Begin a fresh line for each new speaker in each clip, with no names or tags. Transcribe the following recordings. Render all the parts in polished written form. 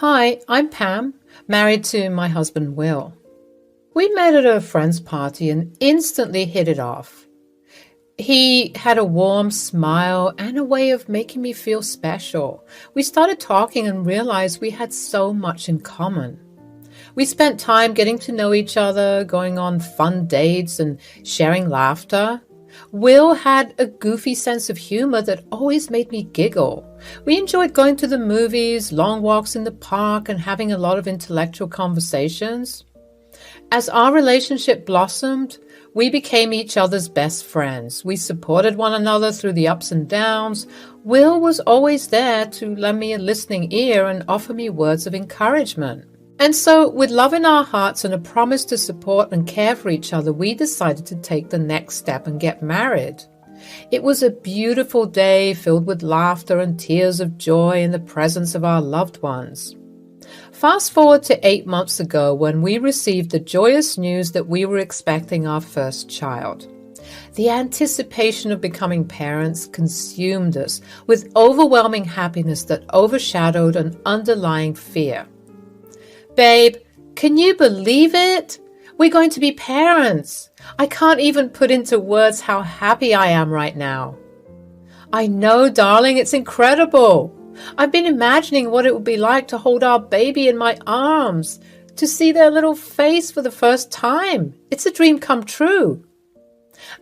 Hi, I'm Pam, married to my husband Will. We met at a friend's party and instantly hit it off. He had a warm smile and a way of making me feel special. We started talking and realized we had so much in common. We spent time getting to know each other, going on fun dates and sharing laughter. Will had a goofy sense of humor that always made me giggle. We enjoyed going to the movies, long walks in the park, and having a lot of intellectual conversations. As our relationship blossomed, we became each other's best friends. We supported one another through the ups and downs. Will was always there to lend me a listening ear and offer me words of encouragement. And so, with love in our hearts and a promise to support and care for each other, we decided to take the next step and get married. It was a beautiful day filled with laughter and tears of joy in the presence of our loved ones. Fast forward to 8 months ago when we received the joyous news that we were expecting our first child. The anticipation of becoming parents consumed us with overwhelming happiness that overshadowed an underlying fear. Babe, can you believe it? We're going to be parents. I can't even put into words how happy I am right now. I know, darling, it's incredible. I've been imagining what it would be like to hold our baby in my arms, to see their little face for the first time. It's a dream come true.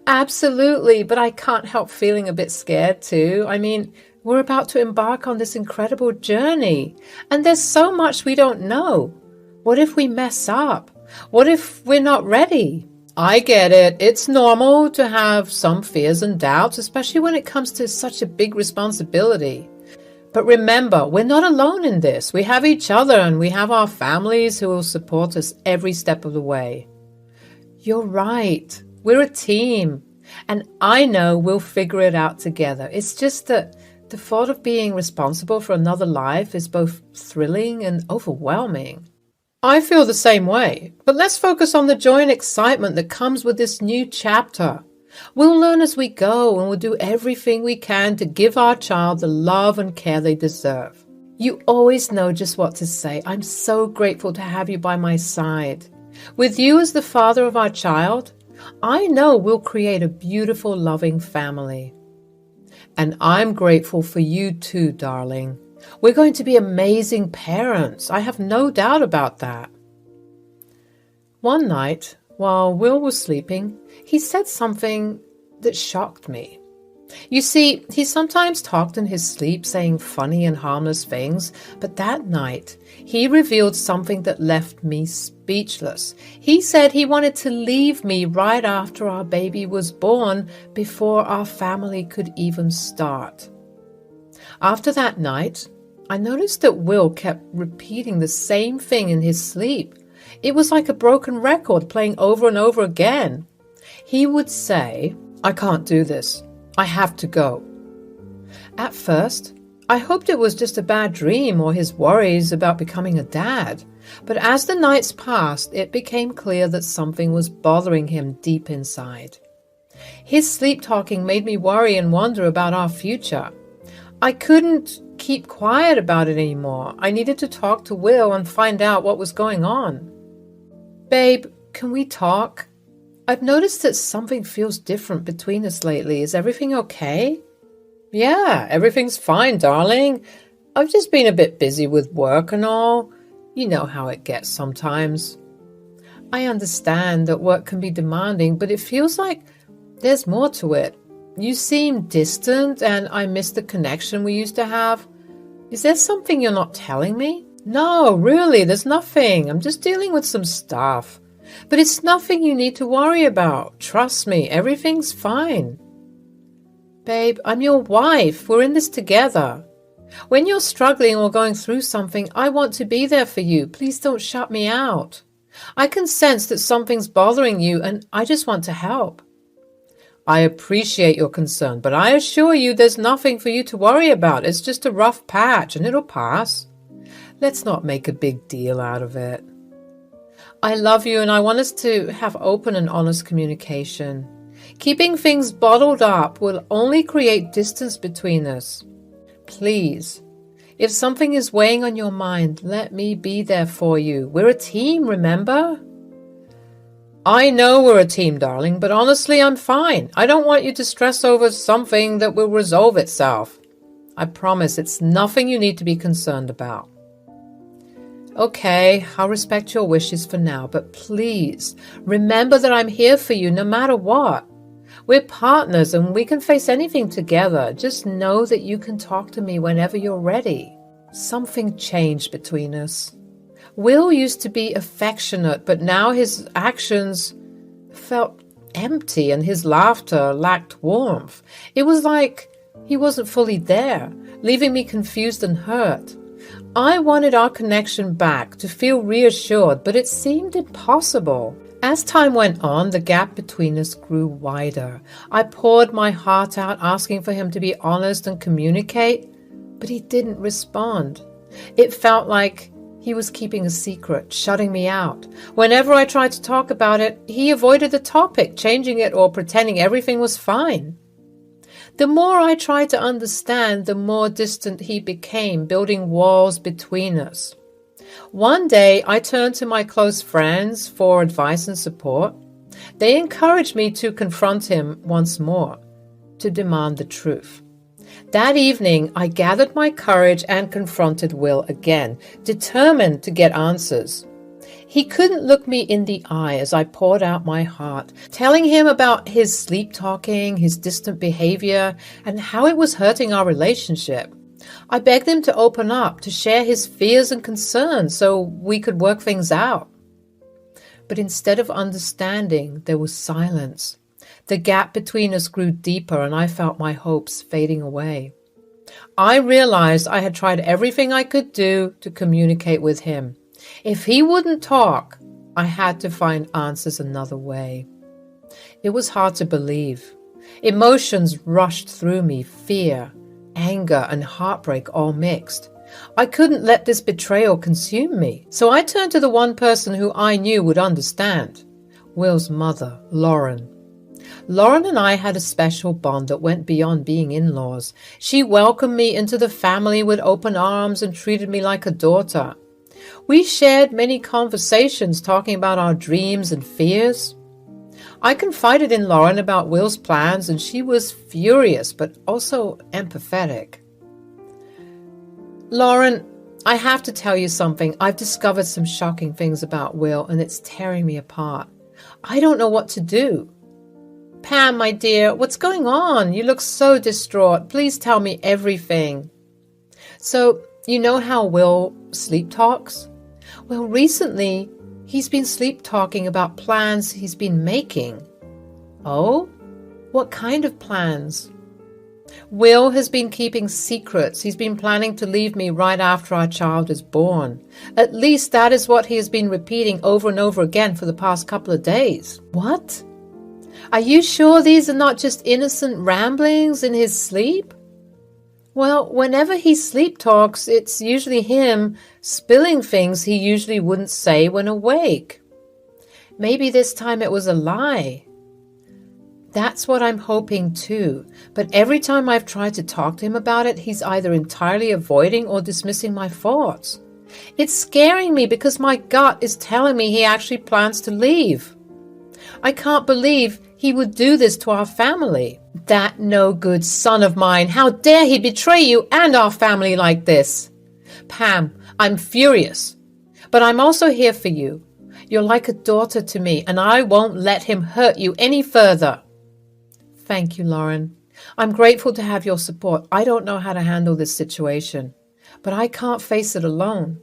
Absolutely, but I can't help feeling a bit scared too. We're about to embark on this incredible journey, and there's so much we don't know. What if we mess up? What if we're not ready? I get it. It's normal to have some fears and doubts, especially when it comes to such a big responsibility. But remember, we're not alone in this. We have each other and we have our families who will support us every step of the way. You're right. We're a team. And I know we'll figure it out together. It's just that the thought of being responsible for another life is both thrilling and overwhelming. I feel the same way, but let's focus on the joy and excitement that comes with this new chapter. We'll learn as we go and we'll do everything we can to give our child the love and care they deserve. You always know just what to say. I'm so grateful to have you by my side. With you as the father of our child, I know we'll create a beautiful, loving family. And I'm grateful for you too, darling. We're going to be amazing parents. I have no doubt about that. One night, while Will was sleeping, he said something that shocked me. You see, he sometimes talked in his sleep, saying funny and harmless things, but that night, he revealed something that left me speechless. He said he wanted to leave me right after our baby was born, before our family could even start. After that night, I noticed that Will kept repeating the same thing in his sleep. It was like a broken record playing over and over again. He would say, "I can't do this. I have to go." At first, I hoped it was just a bad dream or his worries about becoming a dad. But as the nights passed, it became clear that something was bothering him deep inside. His sleep talking made me worry and wonder about our future. I couldn't keep quiet about it anymore. I needed to talk to Will and find out what was going on. Babe, can we talk? I've noticed that something feels different between us lately. Is everything okay? Yeah, everything's fine, darling. I've just been a bit busy with work and all. You know how it gets sometimes. I understand that work can be demanding, but it feels like there's more to it. You seem distant, and I miss the connection we used to have. Is there something you're not telling me? No, really, there's nothing. I'm just dealing with some stuff. But it's nothing you need to worry about. Trust me, everything's fine. Babe, I'm your wife. We're in this together. When you're struggling or going through something, I want to be there for you. Please don't shut me out. I can sense that something's bothering you, and I just want to help. I appreciate your concern, but I assure you there's nothing for you to worry about. It's just a rough patch, and it'll pass. Let's not make a big deal out of it. I love you, and I want us to have open and honest communication. Keeping things bottled up will only create distance between us. Please, If something is weighing on your mind, let me be there for you. We're a team, remember? I know we're a team, darling, but honestly, I'm fine. I don't want you to stress over something that will resolve itself. I promise it's nothing you need to be concerned about. Okay, I'll respect your wishes for now, but please remember that I'm here for you no matter what. We're partners and we can face anything together. Just know that you can talk to me whenever you're ready. Something changed between us. Will used to be affectionate, but now his actions felt empty and his laughter lacked warmth. It was like he wasn't fully there, leaving me confused and hurt. I wanted our connection back, to feel reassured, but it seemed impossible. As time went on, the gap between us grew wider. I poured my heart out, asking for him to be honest and communicate, but he didn't respond. It felt like he was keeping a secret, shutting me out. Whenever I tried to talk about it, he avoided the topic, changing it or pretending everything was fine. The more I tried to understand, the more distant he became, building walls between us. One day, I turned to my close friends for advice and support. They encouraged me to confront him once more, to demand the truth. That evening, I gathered my courage and confronted Will again, determined to get answers. He couldn't look me in the eye as I poured out my heart, telling him about his sleep-talking, his distant behavior, and how it was hurting our relationship. I begged him to open up, to share his fears and concerns so we could work things out. But instead of understanding, there was silence. The gap between us grew deeper and I felt my hopes fading away. I realized I had tried everything I could do to communicate with him. If he wouldn't talk, I had to find answers another way. It was hard to believe. Emotions rushed through me, fear, anger, and heartbreak all mixed. I couldn't let this betrayal consume me, so I turned to the one person who I knew would understand, Will's mother, Lauren. Lauren and I had a special bond that went beyond being in-laws. She welcomed me into the family with open arms and treated me like a daughter. We shared many conversations talking about our dreams and fears. I confided in Lauren about Will's plans, and she was furious but also empathetic. Lauren, I have to tell you something. I've discovered some shocking things about Will, and it's tearing me apart. I don't know what to do. Pam, my dear, what's going on? You look so distraught. Please tell me everything. So, you know how Will sleep talks? Well, recently, he's been sleep talking about plans he's been making. Oh? What kind of plans? Will has been keeping secrets. He's been planning to leave me right after our child is born. At least that is what he has been repeating over and over again for the past couple of days. What? Are you sure these are not just innocent ramblings in his sleep? Well, whenever he sleep talks, it's usually him spilling things he usually wouldn't say when awake. Maybe this time it was a lie. That's what I'm hoping too, but every time I've tried to talk to him about it, he's either entirely avoiding or dismissing my thoughts. It's scaring me because my gut is telling me he actually plans to leave. I can't believe he would do this to our family. That no good son of mine, how dare he betray you and our family like this? Pam, I'm furious, but I'm also here for you. You're like a daughter to me, and I won't let him hurt you any further. Thank you, Lauren. I'm grateful to have your support. I don't know how to handle this situation, but I can't face it alone.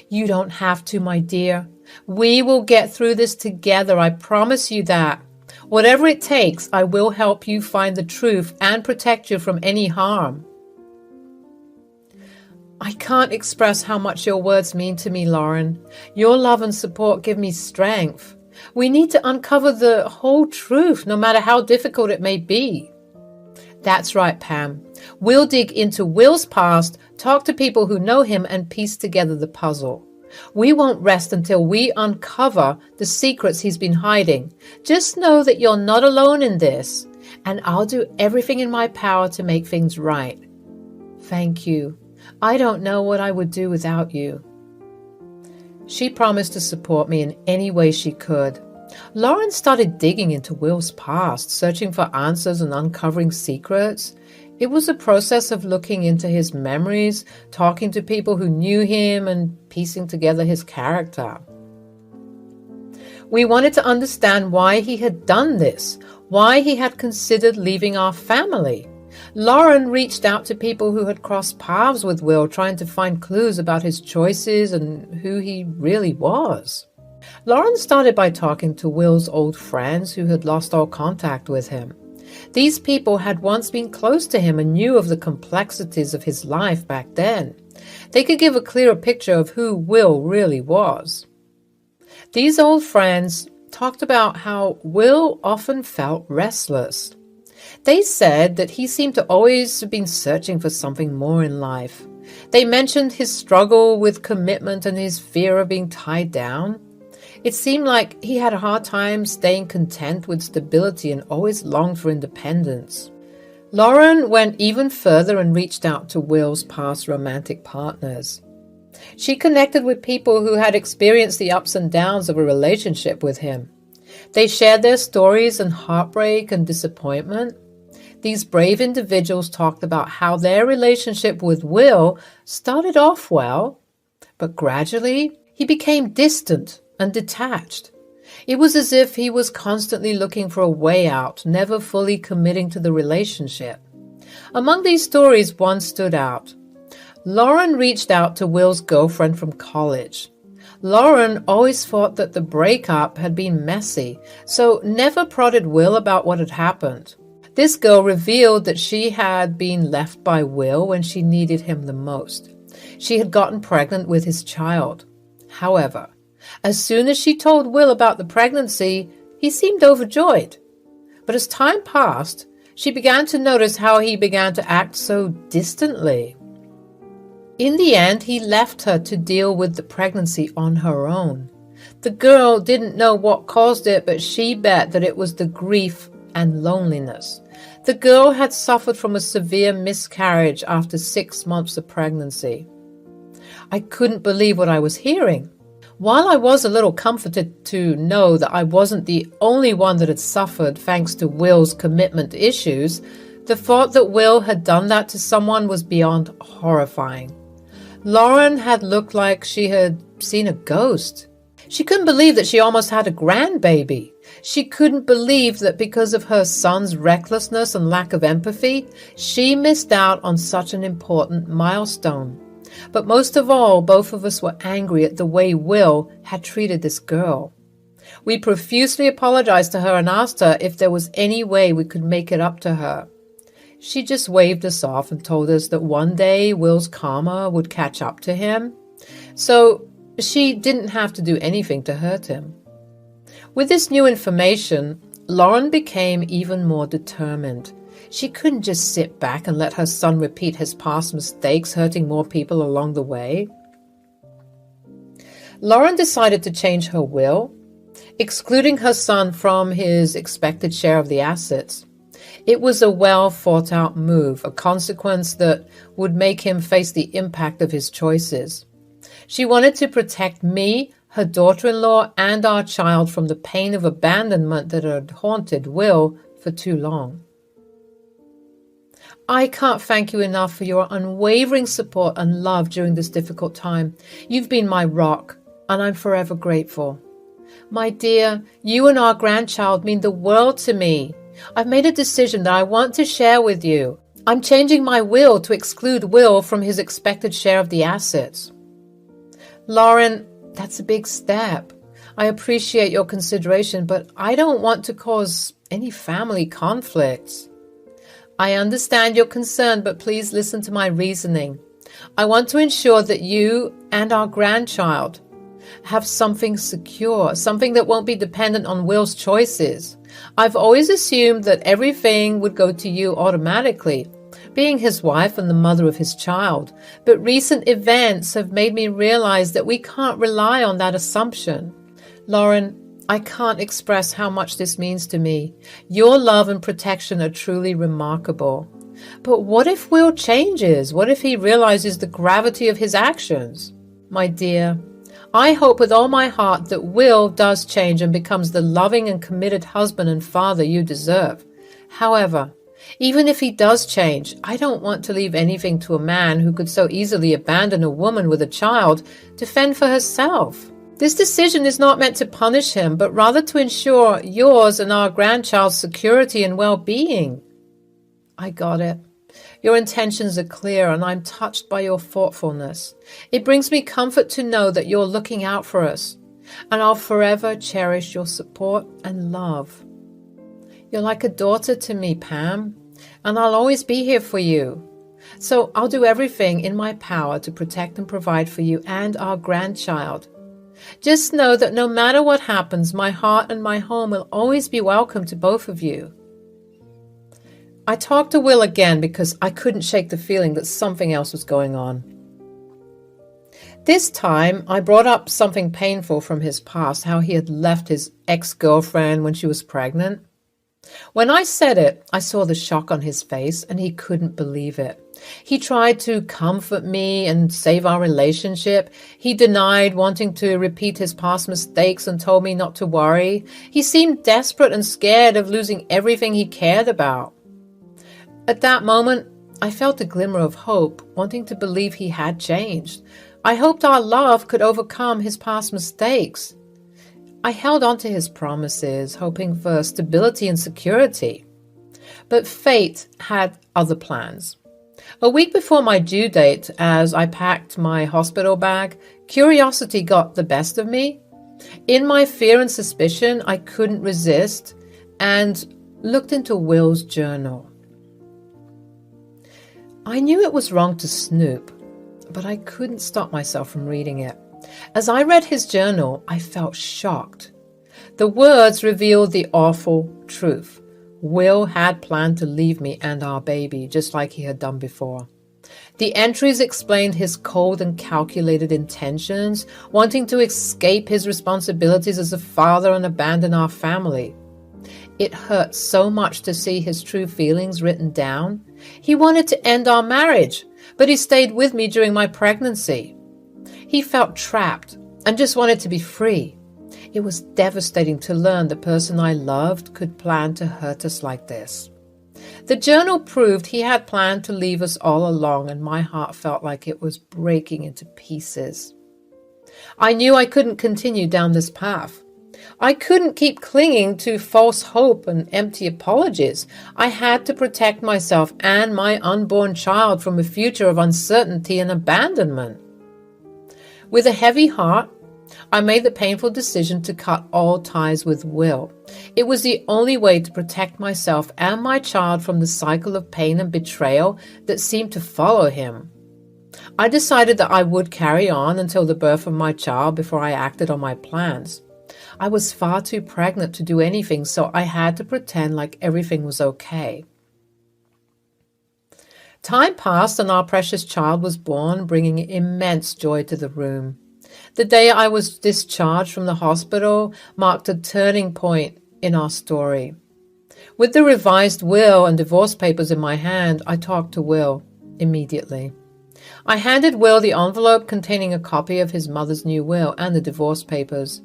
You don't have to, my dear. We will get through this together. I promise you that. Whatever it takes, I will help you find the truth and protect you from any harm. I can't express how much your words mean to me, Lauren. Your love and support give me strength. We need to uncover the whole truth, no matter how difficult it may be. That's right, Pam. We'll dig into Will's past, talk to people who know him, and piece together the puzzle. We won't rest until we uncover the secrets he's been hiding. Just know that you're not alone in this, and I'll do everything in my power to make things right. Thank you. I don't know what I would do without you." She promised to support me in any way she could. Lauren started digging into Will's past, searching for answers and uncovering secrets. It was a process of looking into his memories, talking to people who knew him, and piecing together his character. We wanted to understand why he had done this, why he had considered leaving our family. Lauren reached out to people who had crossed paths with Will, trying to find clues about his choices and who he really was. Lauren started by talking to Will's old friends who had lost all contact with him. These people had once been close to him and knew of the complexities of his life back then. They could give a clearer picture of who Will really was. These old friends talked about how Will often felt restless. They said that he seemed to always have been searching for something more in life. They mentioned his struggle with commitment and his fear of being tied down. It seemed like he had a hard time staying content with stability and always longed for independence. Lauren went even further and reached out to Will's past romantic partners. She connected with people who had experienced the ups and downs of a relationship with him. They shared their stories and heartbreak and disappointment. These brave individuals talked about how their relationship with Will started off well, but gradually he became distant and detached. It was as if he was constantly looking for a way out, never fully committing to the relationship. Among these stories, one stood out. Lauren reached out to Will's girlfriend from college. Lauren always thought that the breakup had been messy, so never prodded Will about what had happened. This girl revealed that she had been left by Will when she needed him the most. She had gotten pregnant with his child. However, as soon as she told Will about the pregnancy, he seemed overjoyed. But as time passed, she began to notice how he began to act so distantly. In the end, he left her to deal with the pregnancy on her own. The girl didn't know what caused it, but she bet that it was the grief and loneliness. The girl had suffered from a severe miscarriage after 6 months of pregnancy. I couldn't believe what I was hearing. While I was a little comforted to know that I wasn't the only one that had suffered thanks to Will's commitment issues, the thought that Will had done that to someone was beyond horrifying. Lauren had looked like she had seen a ghost. She couldn't believe that she almost had a grandbaby. She couldn't believe that because of her son's recklessness and lack of empathy, she missed out on such an important milestone. But most of all, both of us were angry at the way Will had treated this girl. We profusely apologized to her and asked her if there was any way we could make it up to her. She just waved us off and told us that one day Will's karma would catch up to him, so she didn't have to do anything to hurt him. With this new information, Lauren became even more determined. She couldn't just sit back and let her son repeat his past mistakes, hurting more people along the way. Lauren decided to change her will, excluding her son from his expected share of the assets. It was a well-thought-out move, a consequence that would make him face the impact of his choices. She wanted to protect me, her daughter-in-law, and our child from the pain of abandonment that had haunted Will for too long. I can't thank you enough for your unwavering support and love during this difficult time. You've been my rock, and I'm forever grateful. My dear, you and our grandchild mean the world to me. I've made a decision that I want to share with you. I'm changing my will to exclude Will from his expected share of the assets. Lauren, that's a big step. I appreciate your consideration, but I don't want to cause any family conflicts. I understand your concern, but please listen to my reasoning. I want to ensure that you and our grandchild have something secure, something that won't be dependent on Will's choices. I've always assumed that everything would go to you automatically, being his wife and the mother of his child. But recent events have made me realize that we can't rely on that assumption. Lauren, I can't express how much this means to me. Your love and protection are truly remarkable. But what if Will changes? What if he realizes the gravity of his actions? My dear, I hope with all my heart that Will does change and becomes the loving and committed husband and father you deserve. However, even if he does change, I don't want to leave anything to a man who could so easily abandon a woman with a child to fend for herself. This decision is not meant to punish him, but rather to ensure yours and our grandchild's security and well-being. I got it. Your intentions are clear, and I'm touched by your thoughtfulness. It brings me comfort to know that you're looking out for us, and I'll forever cherish your support and love. You're like a daughter to me, Pam, and I'll always be here for you. So I'll do everything in my power to protect and provide for you and our grandchild. Just know that no matter what happens, my heart and my home will always be welcome to both of you. I talked to Will again because I couldn't shake the feeling that something else was going on. This time, I brought up something painful from his past, how he had left his ex-girlfriend when she was pregnant. When I said it, I saw the shock on his face, and he couldn't believe it. He tried to comfort me and save our relationship. He denied wanting to repeat his past mistakes and told me not to worry. He seemed desperate and scared of losing everything he cared about. At that moment, I felt a glimmer of hope, wanting to believe he had changed. I hoped our love could overcome his past mistakes. I held on to his promises, hoping for stability and security. But fate had other plans. A week before my due date, as I packed my hospital bag, curiosity got the best of me. In my fear and suspicion, I couldn't resist and looked into Will's journal. I knew it was wrong to snoop, but I couldn't stop myself from reading it. As I read his journal, I felt shocked. The words revealed the awful truth. Will had planned to leave me and our baby, just like he had done before. The entries explained his cold and calculated intentions, wanting to escape his responsibilities as a father and abandon our family. It hurt so much to see his true feelings written down. He wanted to end our marriage, but he stayed with me during my pregnancy. He felt trapped and just wanted to be free. It was devastating to learn the person I loved could plan to hurt us like this. The journal proved he had planned to leave us all along, and my heart felt like it was breaking into pieces. I knew I couldn't continue down this path. I couldn't keep clinging to false hope and empty apologies. I had to protect myself and my unborn child from a future of uncertainty and abandonment. With a heavy heart, I made the painful decision to cut all ties with Will. It was the only way to protect myself and my child from the cycle of pain and betrayal that seemed to follow him. I decided that I would carry on until the birth of my child before I acted on my plans. I was far too pregnant to do anything, so I had to pretend like everything was okay. Time passed and our precious child was born, bringing immense joy to the room. The day I was discharged from the hospital marked a turning point in our story. With the revised will and divorce papers in my hand, I talked to Will immediately. I handed Will the envelope containing a copy of his mother's new will and the divorce papers.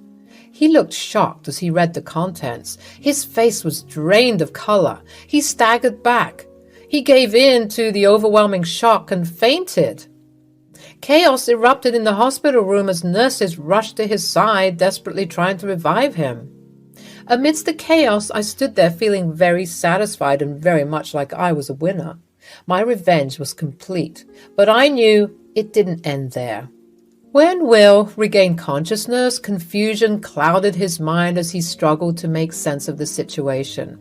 He looked shocked as he read the contents. His face was drained of color. He staggered back. He gave in to the overwhelming shock and fainted. Chaos erupted in the hospital room as nurses rushed to his side, desperately trying to revive him. Amidst the chaos, I stood there feeling very satisfied and very much like I was a winner. My revenge was complete, but I knew it didn't end there. When Will regained consciousness, confusion clouded his mind as he struggled to make sense of the situation.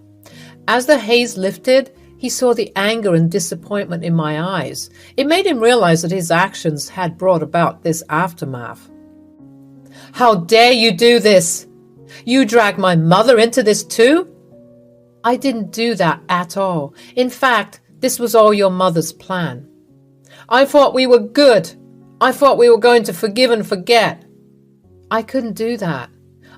As the haze lifted, he saw the anger and disappointment in my eyes. It made him realize that his actions had brought about this aftermath. "How dare you do this? You dragged my mother into this too?" "I didn't do that at all. In fact, this was all your mother's plan." "I thought we were good. I thought we were going to forgive and forget." "I couldn't do that.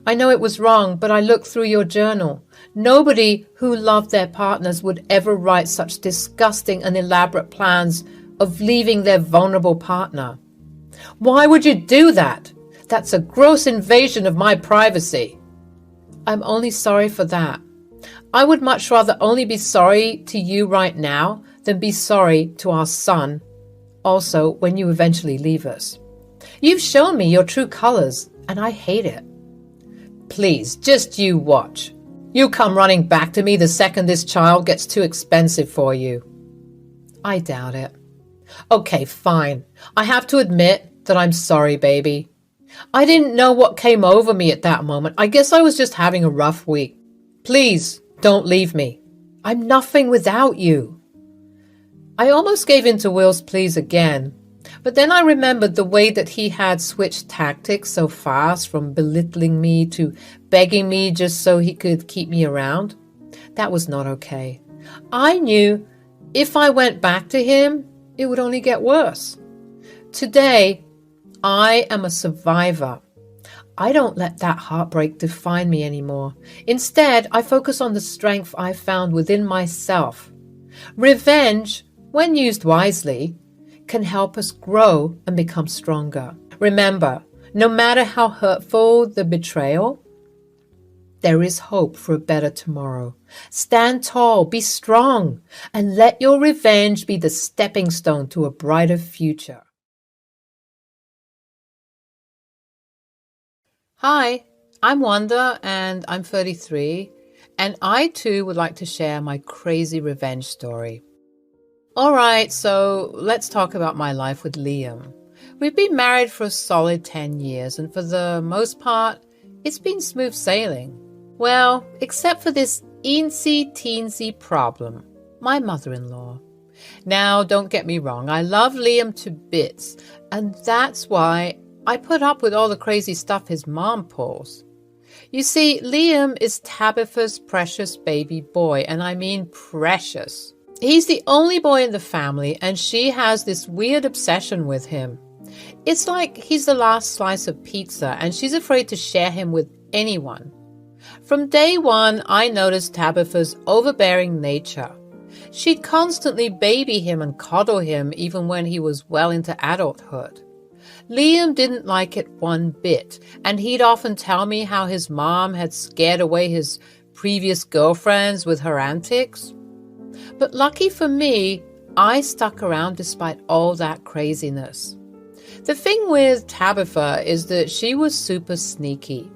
I know it was wrong, but I looked through your journal. Nobody who loved their partners would ever write such disgusting and elaborate plans of leaving their vulnerable partner. Why would you do that? That's a gross invasion of my privacy. I'm only sorry for that. I would much rather only be sorry to you right now than be sorry to our son, also when you eventually leave us. You've shown me your true colors, and I hate it. Please, just you watch. You come running back to me the second this child gets too expensive for you. I doubt it. Okay, fine. I have to admit that I'm sorry, baby. I didn't know what came over me at that moment. I guess I was just having a rough week. Please, don't leave me. I'm nothing without you. I almost gave in to Will's pleas again, but then I remembered the way that he had switched tactics so fast, from belittling me to begging me just so he could keep me around. That was not okay. I knew if I went back to him, it would only get worse. Today, I am a survivor. I don't let that heartbreak define me anymore. Instead, I focus on the strength I found within myself. Revenge, when used wisely, can help us grow and become stronger. Remember, no matter how hurtful the betrayal, there is hope for a better tomorrow. Stand tall, be strong, and let your revenge be the stepping stone to a brighter future. Hi, I'm Wanda and I'm 33, and I too would like to share my crazy revenge story. Alright, so let's talk about my life with Liam. We've been married for a solid 10 years, and for the most part, it's been smooth sailing. Well, except for this eensy-teensy problem, my mother-in-law. Now, don't get me wrong, I love Liam to bits, and that's why I put up with all the crazy stuff his mom pulls. You see, Liam is Tabitha's precious baby boy, and I mean precious. He's the only boy in the family, and she has this weird obsession with him. It's like he's the last slice of pizza, and she's afraid to share him with anyone. From day one, I noticed Tabitha's overbearing nature. She'd constantly baby him and coddle him even when he was well into adulthood. Liam didn't like it one bit, and he'd often tell me how his mom had scared away his previous girlfriends with her antics. But lucky for me, I stuck around despite all that craziness. The thing with Tabitha is that she was super sneaky.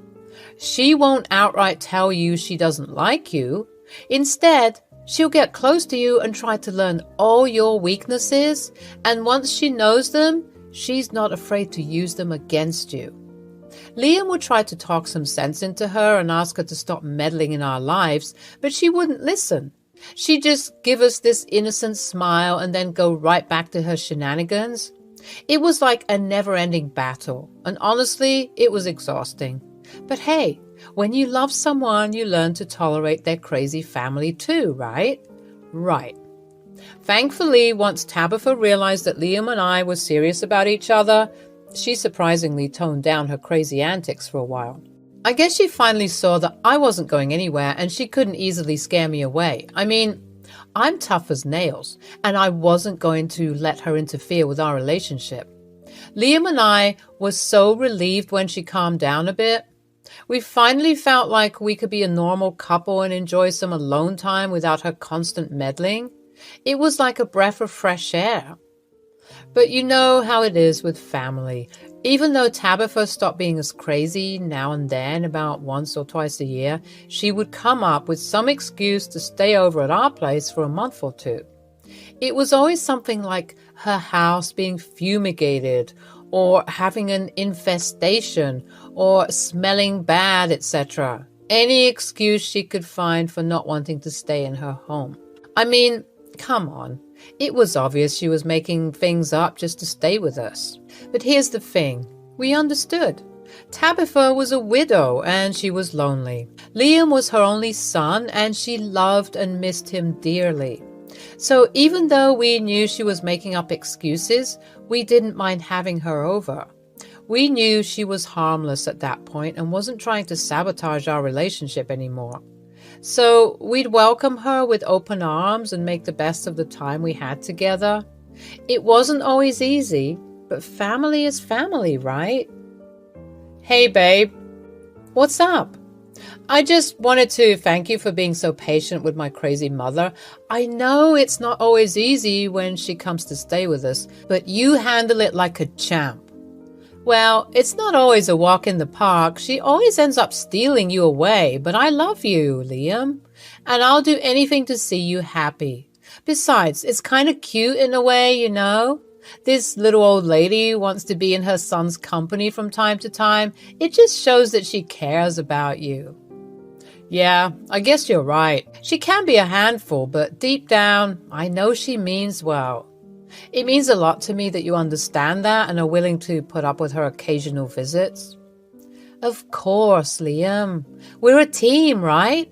She won't outright tell you she doesn't like you. Instead, she'll get close to you and try to learn all your weaknesses, and once she knows them, she's not afraid to use them against you. Liam would try to talk some sense into her and ask her to stop meddling in our lives, but she wouldn't listen. She'd just give us this innocent smile and then go right back to her shenanigans. It was like a never-ending battle, and honestly, it was exhausting. But hey, when you love someone, you learn to tolerate their crazy family too, right? Right. Thankfully, once Tabitha realized that Liam and I were serious about each other, she surprisingly toned down her crazy antics for a while. I guess she finally saw that I wasn't going anywhere and she couldn't easily scare me away. I mean, I'm tough as nails, and I wasn't going to let her interfere with our relationship. Liam and I were so relieved when she calmed down a bit. We finally felt like we could be a normal couple and enjoy some alone time without her constant meddling. It was like a breath of fresh air. But you know how it is with family. Even though Tabitha stopped being as crazy now and then, about once or twice a year, she would come up with some excuse to stay over at our place for a month or two. It was always something like her house being fumigated, or having an infestation, or smelling bad, etc. Any excuse she could find for not wanting to stay in her home. I mean, come on. It was obvious she was making things up just to stay with us. But here's the thing. We understood. Tabitha was a widow and she was lonely. Liam was her only son and she loved and missed him dearly. So even though we knew she was making up excuses, we didn't mind having her over. We knew she was harmless at that point and wasn't trying to sabotage our relationship anymore. So we'd welcome her with open arms and make the best of the time we had together. It wasn't always easy, but family is family, right? Hey, babe. What's up? I just wanted to thank you for being so patient with my crazy mother. I know it's not always easy when she comes to stay with us, but you handle it like a champ. Well, it's not always a walk in the park. She always ends up stealing you away, but I love you, Liam, and I'll do anything to see you happy. Besides, it's kind of cute in a way, you know? This little old lady wants to be in her son's company from time to time. It just shows that she cares about you. Yeah, I guess you're right. She can be a handful, but deep down, I know she means well. It means a lot to me that you understand that and are willing to put up with her occasional visits. Of course, Liam. We're a team, right?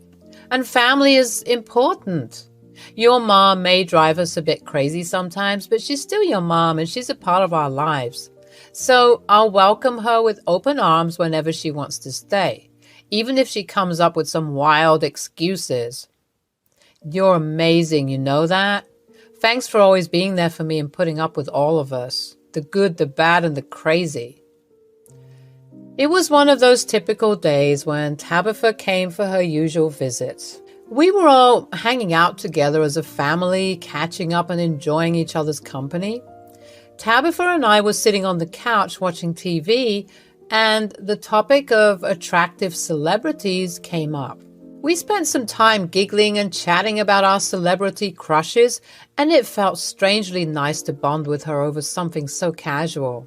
And family is important. Your mom may drive us a bit crazy sometimes, but she's still your mom and she's a part of our lives. So I'll welcome her with open arms whenever she wants to stay, even if she comes up with some wild excuses. You're amazing, you know that? Thanks for always being there for me and putting up with all of us, the good, the bad, and the crazy. It was one of those typical days when Tabitha came for her usual visits. We were all hanging out together as a family, catching up and enjoying each other's company. Tabitha and I were sitting on the couch watching TV, and the topic of attractive celebrities came up. We spent some time giggling and chatting about our celebrity crushes, and it felt strangely nice to bond with her over something so casual.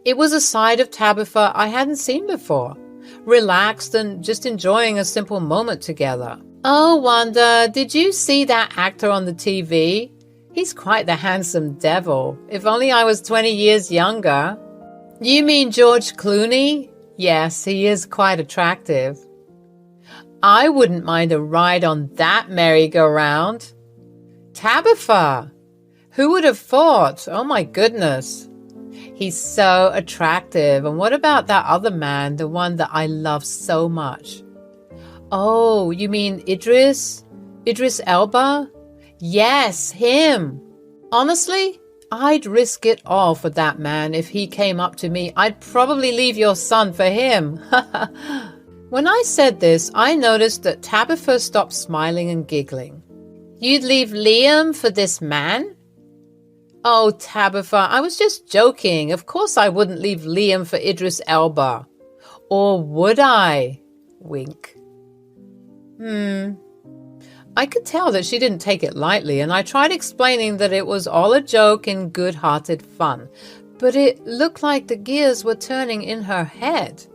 It was a side of Tabitha I hadn't seen before, relaxed and just enjoying a simple moment together. Oh, Wanda, did you see that actor on the TV? He's quite the handsome devil. If only I was 20 years younger. You mean George Clooney? Yes, he is quite attractive. I wouldn't mind a ride on that merry-go-round. Tabitha! Who would have thought? Oh my goodness. He's so attractive. And what about that other man, the one that I love so much? Oh, you mean Idris? Idris Elba? Yes, him. Honestly, I'd risk it all for that man. If he came up to me, I'd probably leave your son for him. When I said this, I noticed that Tabitha stopped smiling and giggling. You'd leave Liam for this man? Oh, Tabitha, I was just joking. Of course I wouldn't leave Liam for Idris Elba. Or would I? Wink. I could tell that she didn't take it lightly, and I tried explaining that it was all a joke in good-hearted fun, but it looked like the gears were turning in her head.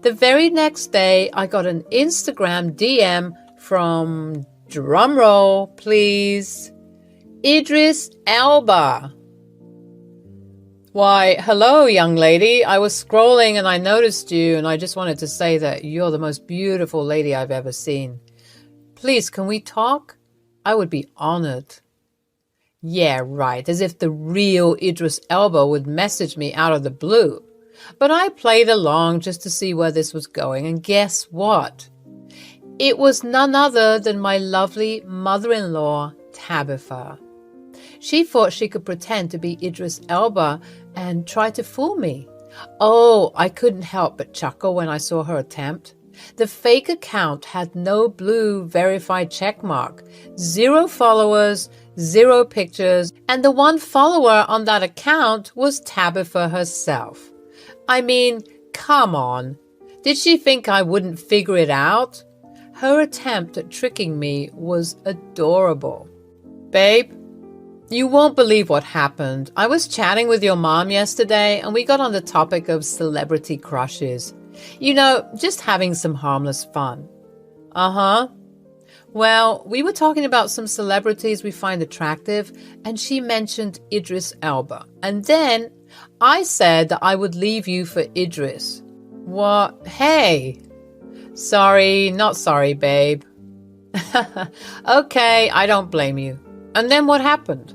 The very next day, I got an Instagram DM from, drumroll please, Idris Elba. Why, hello, young lady. I was scrolling and I noticed you, and I just wanted to say that you're the most beautiful lady I've ever seen. Please, can we talk? I would be honored. Yeah, right, as if the real Idris Elba would message me out of the blue. But I played along just to see where this was going, and guess what? It was none other than my lovely mother-in-law, Tabitha. She thought she could pretend to be Idris Elba and try to fool me. Oh, I couldn't help but chuckle when I saw her attempt. The fake account had no blue verified checkmark, 0 followers, 0 pictures, and the one follower on that account was Tabitha herself. I mean, come on. Did she think I wouldn't figure it out? Her attempt at tricking me was adorable. Babe, you won't believe what happened. I was chatting with your mom yesterday, and we got on the topic of celebrity crushes. You know, just having some harmless fun. Uh-huh. Well, we were talking about some celebrities we find attractive, and she mentioned Idris Elba. And then I said that I would leave you for Idris. What? Hey! Sorry, not sorry, babe. Okay, I don't blame you. And then what happened?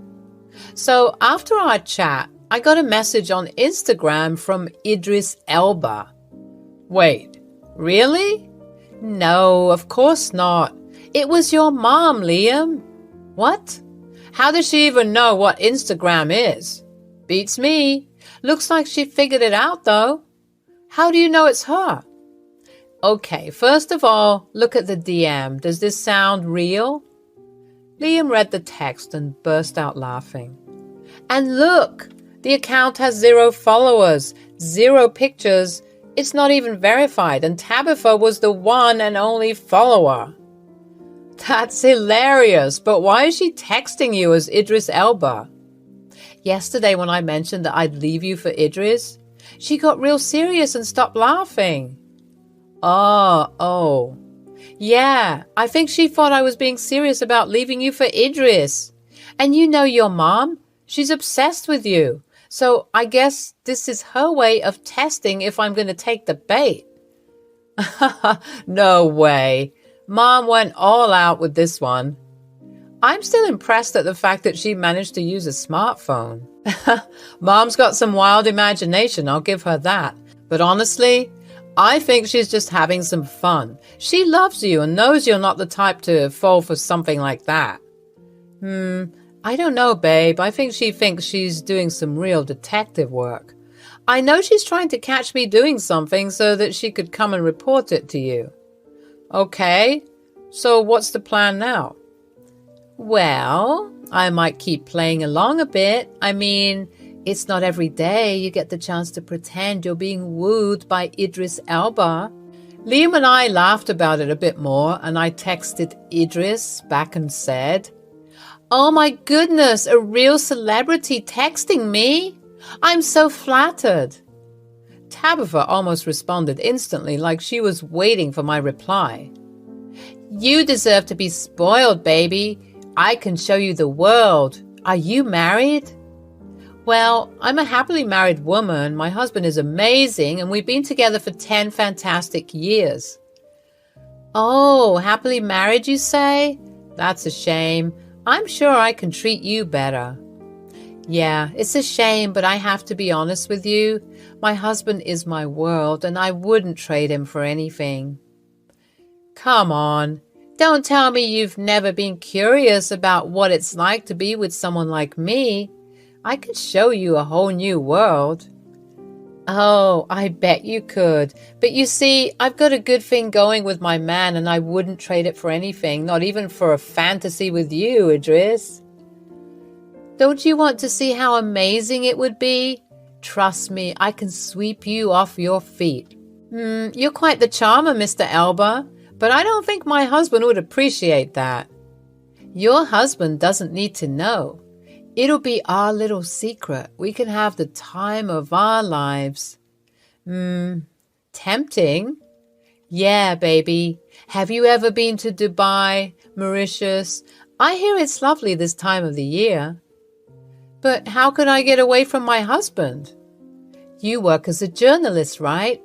So after our chat, I got a message on Instagram from Idris Elba. Wait, really? No, of course not. It was your mom, Liam. What? How does she even know what Instagram is? Beats me. Looks like she figured it out, though. How do you know it's her? Okay, first of all, look at the DM. Does this sound real? Liam read the text and burst out laughing. And look, the account has 0 followers, 0 pictures. It's not even verified, and Tabitha was the one and only follower. That's hilarious, but why is she texting you as Idris Elba? Yesterday when I mentioned that I'd leave you for Idris, she got real serious and stopped laughing. Oh. Yeah, I think she thought I was being serious about leaving you for Idris. And you know your mom, she's obsessed with you. So I guess this is her way of testing if I'm going to take the bait. No way. Mom went all out with this one. I'm still impressed at the fact that she managed to use a smartphone. Mom's got some wild imagination, I'll give her that. But honestly, I think she's just having some fun. She loves you and knows you're not the type to fall for something like that. I don't know, babe. I think she thinks she's doing some real detective work. I know she's trying to catch me doing something so that she could come and report it to you. Okay, so what's the plan now? Well, I might keep playing along a bit. I mean, it's not every day you get the chance to pretend you're being wooed by Idris Elba. Liam and I laughed about it a bit more, and I texted Idris back and said, "Oh my goodness, a real celebrity texting me? I'm so flattered." Tabitha almost responded instantly, like she was waiting for my reply. "You deserve to be spoiled, baby. I can show you the world. Are you married?" "Well, I'm a happily married woman. My husband is amazing, and we've been together for 10 fantastic years." "Oh, happily married, you say? That's a shame. I'm sure I can treat you better." "Yeah, it's a shame, but I have to be honest with you. My husband is my world, and I wouldn't trade him for anything." "Come on. Don't tell me you've never been curious about what it's like to be with someone like me. I could show you a whole new world." "Oh, I bet you could. But you see, I've got a good thing going with my man, and I wouldn't trade it for anything, not even for a fantasy with you, Idris." "Don't you want to see how amazing it would be? Trust me, I can sweep you off your feet." You're quite the charmer, Mr. Elba, but I don't think my husband would appreciate that." "Your husband doesn't need to know. It'll be our little secret. We can have the time of our lives." Tempting? Yeah, baby. Have you ever been to Dubai, Mauritius? I hear it's lovely this time of the year. But how could I get away from my husband? You work as a journalist, right?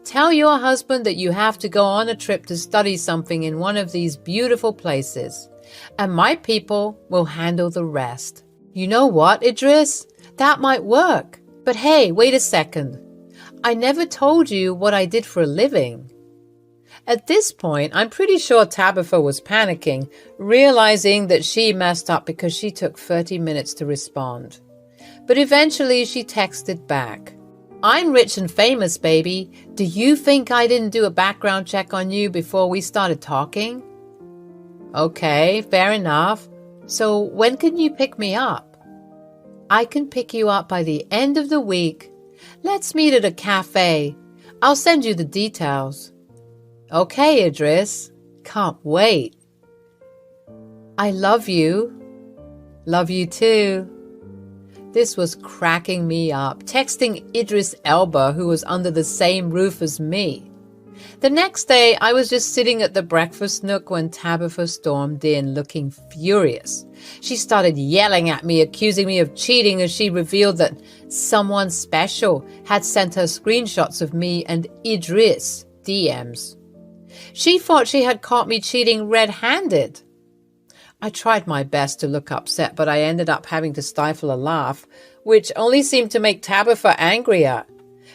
Tell your husband that you have to go on a trip to study something in one of these beautiful places, and my people will handle the rest. You know what, Idris? That might work. But hey, wait a second. I never told you what I did for a living. At this point, I'm pretty sure Tabitha was panicking, realizing that she messed up because she took 30 minutes to respond. But eventually she texted back. "I'm rich and famous, baby. Do you think I didn't do a background check on you before we started talking?" "Okay, fair enough. So when can you pick me up?" "I can pick you up by the end of the week. Let's meet at a cafe. I'll send you the details." "Okay, Idris. Can't wait." "I love you." "Love you too." This was cracking me up, texting Idris Elba, who was under the same roof as me. The next day, I was just sitting at the breakfast nook when Tabitha stormed in, looking furious. She started yelling at me, accusing me of cheating as she revealed that someone special had sent her screenshots of me and Idris DMs. She thought she had caught me cheating red-handed. I tried my best to look upset, but I ended up having to stifle a laugh, which only seemed to make Tabitha angrier.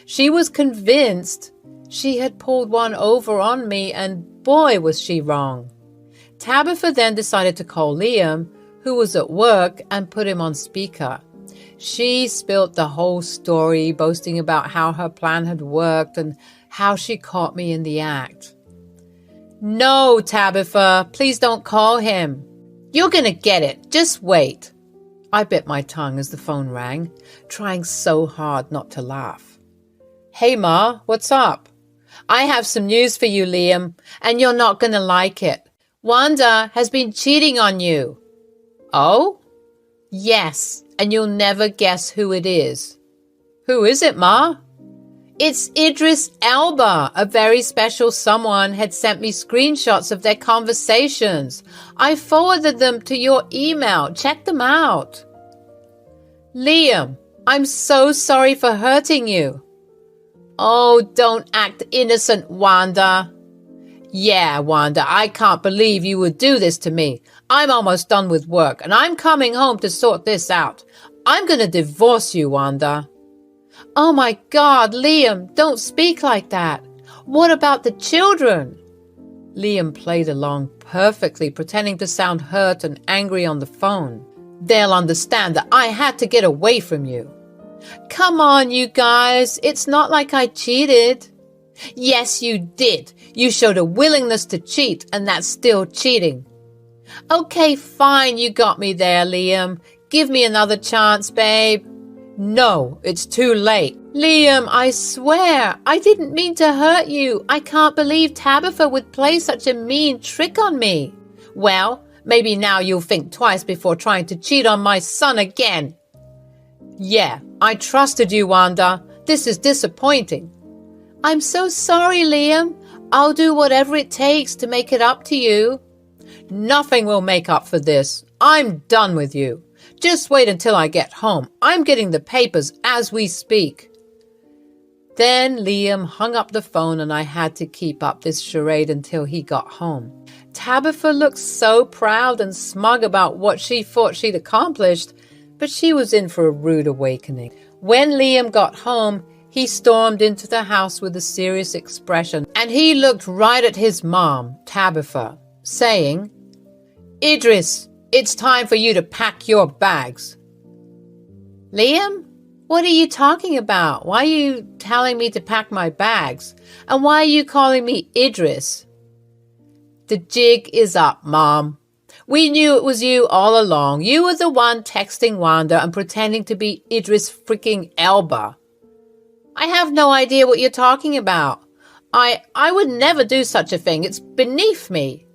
She was convinced She had pulled one over on me, and boy, was she wrong. Tabitha then decided to call Liam, who was at work, and put him on speaker. She spilt the whole story, boasting about how her plan had worked and how she caught me in the act. No, Tabitha, please don't call him. You're going to get it. Just wait. I bit my tongue as the phone rang, trying so hard not to laugh. Hey, Ma, what's up? I have some news for you, Liam, and you're not going to like it. Wanda has been cheating on you. Oh? Yes, and you'll never guess who it is. Who is it, Ma? It's Idris Elba. A very special someone had sent me screenshots of their conversations. I forwarded them to your email. Check them out. Liam, I'm so sorry for hurting you. Oh, don't act innocent, Wanda. Yeah, Wanda, I can't believe you would do this to me. I'm almost done with work, and I'm coming home to sort this out. I'm going to divorce you, Wanda. Oh my God, Liam, don't speak like that. What about the children? Liam played along perfectly, pretending to sound hurt and angry on the phone. They'll understand that I had to get away from you. Come on, you guys. It's not like I cheated. Yes, you did. You showed a willingness to cheat, and that's still cheating. Okay, fine, you got me there, Liam. Give me another chance, babe. No, it's too late. Liam, I swear, I didn't mean to hurt you. I can't believe Tabitha would play such a mean trick on me. Well, maybe now you'll think twice before trying to cheat on my son again. Yeah, I trusted you, Wanda. This is disappointing. I'm so sorry, Liam. I'll do whatever it takes to make it up to you. Nothing will make up for this. I'm done with you. Just wait until I get home. I'm getting the papers as we speak. Then Liam hung up the phone, and I had to keep up this charade until he got home. Tabitha looked so proud and smug about what she thought she'd accomplished, but she was in for a rude awakening. When Liam got home, he stormed into the house with a serious expression, and he looked right at his mom, Tabitha, saying, Idris, it's time for you to pack your bags. Liam, what are you talking about? Why are you telling me to pack my bags? And why are you calling me Idris? The jig is up, Mom. We knew it was you all along. You were the one texting Wanda and pretending to be Idris freaking Elba. I have no idea what you're talking about. I would never do such a thing. It's beneath me.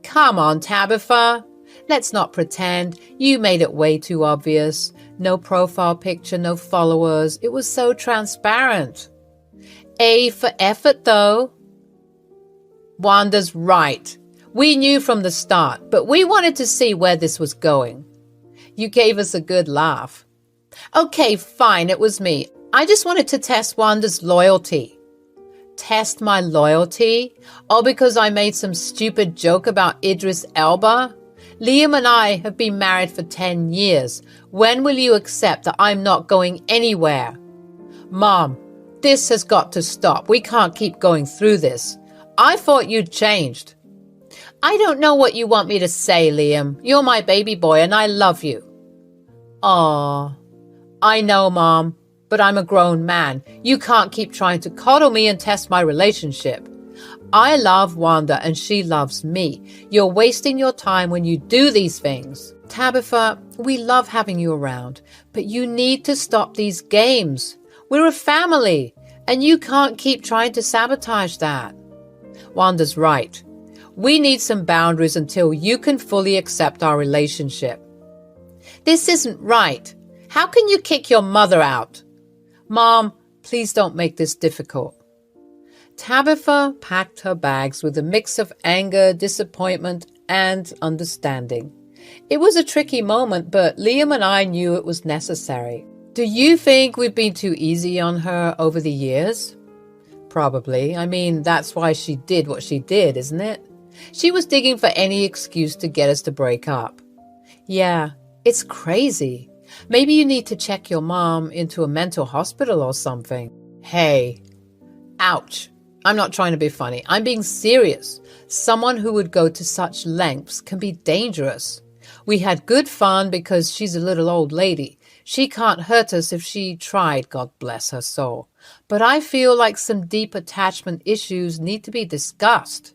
Come on, Tabitha. Let's not pretend. You made it way too obvious. No profile picture, no followers. It was so transparent. A for effort, though. Wanda's right. We knew from the start, but we wanted to see where this was going. You gave us a good laugh. Okay, fine, it was me. I just wanted to test Wanda's loyalty. Test my loyalty? All because I made some stupid joke about Idris Elba? Liam and I have been married for 10 years. When will you accept that I'm not going anywhere? Mom, this has got to stop. We can't keep going through this. I thought you'd changed. I don't know what you want me to say, Liam. You're my baby boy and I love you. Aw, I know, Mom, but I'm a grown man. You can't keep trying to coddle me and test my relationship. I love Wanda and she loves me. You're wasting your time when you do these things. Tabitha, we love having you around, but you need to stop these games. We're a family, and you can't keep trying to sabotage that. Wanda's right. We need some boundaries until you can fully accept our relationship. This isn't right. How can you kick your mother out? Mom, please don't make this difficult. Tabitha packed her bags with a mix of anger, disappointment, and understanding. It was a tricky moment, but Liam and I knew it was necessary. Do you think we've been too easy on her over the years? Probably. I mean, that's why she did what she did, isn't it? She was digging for any excuse to get us to break up. Yeah, it's crazy. Maybe you need to check your mom into a mental hospital or something. Hey, ouch. I'm not trying to be funny. I'm being serious. Someone who would go to such lengths can be dangerous. We had good fun because she's a little old lady. She can't hurt us if she tried, God bless her soul. But I feel like some deep attachment issues need to be discussed.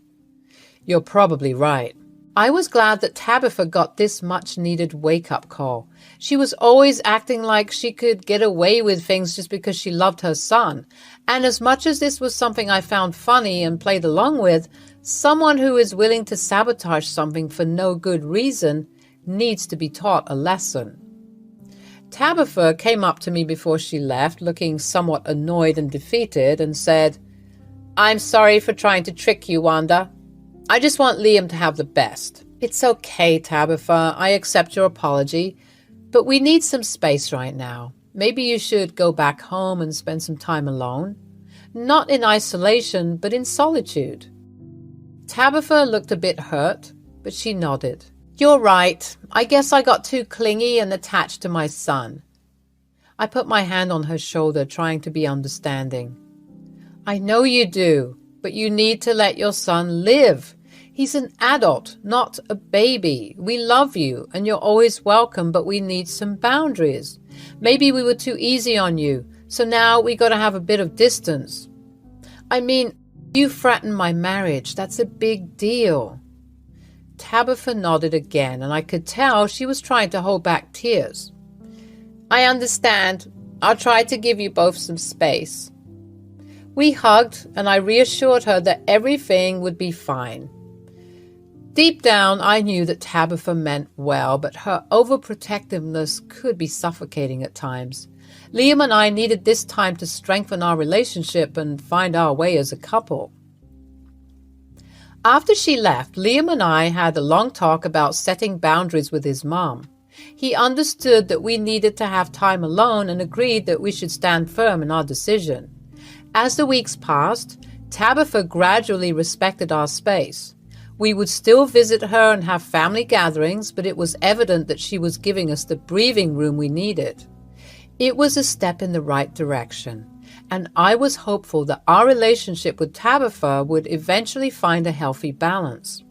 You're probably right. I was glad that Tabitha got this much-needed wake-up call. She was always acting like she could get away with things just because she loved her son. And as much as this was something I found funny and played along with, someone who is willing to sabotage something for no good reason needs to be taught a lesson. Tabitha came up to me before she left, looking somewhat annoyed and defeated, and said, "I'm sorry for trying to trick you, Wanda. I just want Liam to have the best." It's okay, Tabitha. I accept your apology. But we need some space right now. Maybe you should go back home and spend some time alone. Not in isolation, but in solitude. Tabitha looked a bit hurt, but she nodded. You're right. I guess I got too clingy and attached to my son. I put my hand on her shoulder, trying to be understanding. I know you do, but you need to let your son live. He's an adult, not a baby. We love you, and you're always welcome, but we need some boundaries. Maybe we were too easy on you, so now we got to have a bit of distance. I mean, you threatened my marriage. That's a big deal. Tabitha nodded again, and I could tell she was trying to hold back tears. I understand. I'll try to give you both some space. We hugged, and I reassured her that everything would be fine. Deep down, I knew that Tabitha meant well, but her overprotectiveness could be suffocating at times. Liam and I needed this time to strengthen our relationship and find our way as a couple. After she left, Liam and I had a long talk about setting boundaries with his mom. He understood that we needed to have time alone and agreed that we should stand firm in our decision. As the weeks passed, Tabitha gradually respected our space. We would still visit her and have family gatherings, but it was evident that she was giving us the breathing room we needed. It was a step in the right direction, and I was hopeful that our relationship with Tabitha would eventually find a healthy balance.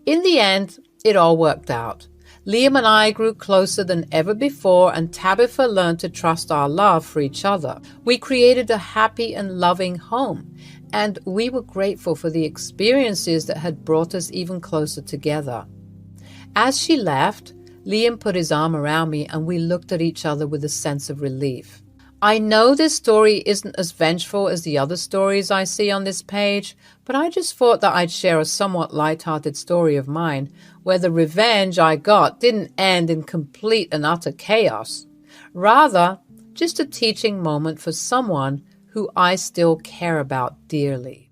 In the end, it all worked out. Liam and I grew closer than ever before, and Tabitha learned to trust our love for each other. We created a happy and loving home, and we were grateful for the experiences that had brought us even closer together. As she left, Liam put his arm around me, and we looked at each other with a sense of relief. I know this story isn't as vengeful as the other stories I see on this page, but I just thought that I'd share a somewhat light-hearted story of mine, where the revenge I got didn't end in complete and utter chaos. Rather, just a teaching moment for someone who I still care about dearly.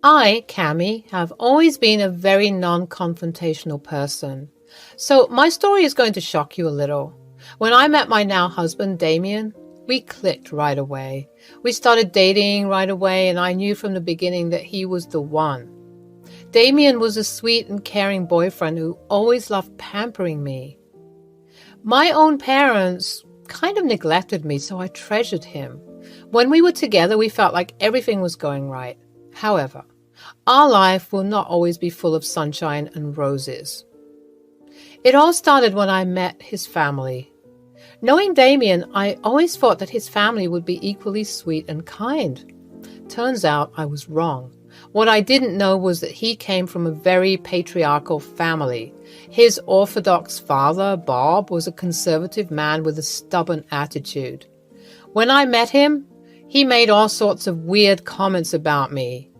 I, Cami, have always been a very non-confrontational person. So my story is going to shock you a little. When I met my now husband, Damien, we clicked right away. We started dating right away, and I knew from the beginning that he was the one. Damien was a sweet and caring boyfriend who always loved pampering me. My own parents kind of neglected me, so I treasured him. When we were together, we felt like everything was going right. However, our life will not always be full of sunshine and roses. It all started when I met his family. Knowing Damien, I always thought that his family would be equally sweet and kind. Turns out I was wrong. What I didn't know was that he came from a very patriarchal family. His Orthodox father, Bob, was a conservative man with a stubborn attitude. When I met him, he made all sorts of weird comments about me.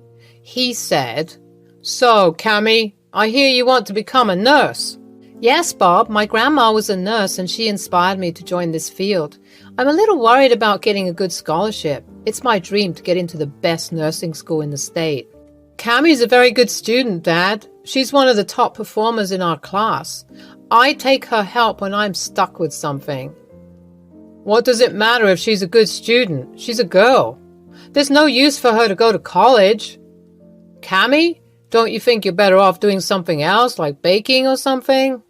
He said, "So, Cami, I hear you want to become a nurse." "Yes, Bob, my grandma was a nurse and she inspired me to join this field. I'm a little worried about getting a good scholarship. It's my dream to get into the best nursing school in the state." "Cammie's a very good student, Dad. She's one of the top performers in our class. I take her help when I'm stuck with something." "What does it matter if she's a good student? She's a girl. There's no use for her to go to college." "Cammie, don't you think you're better off doing something else, like baking or something?"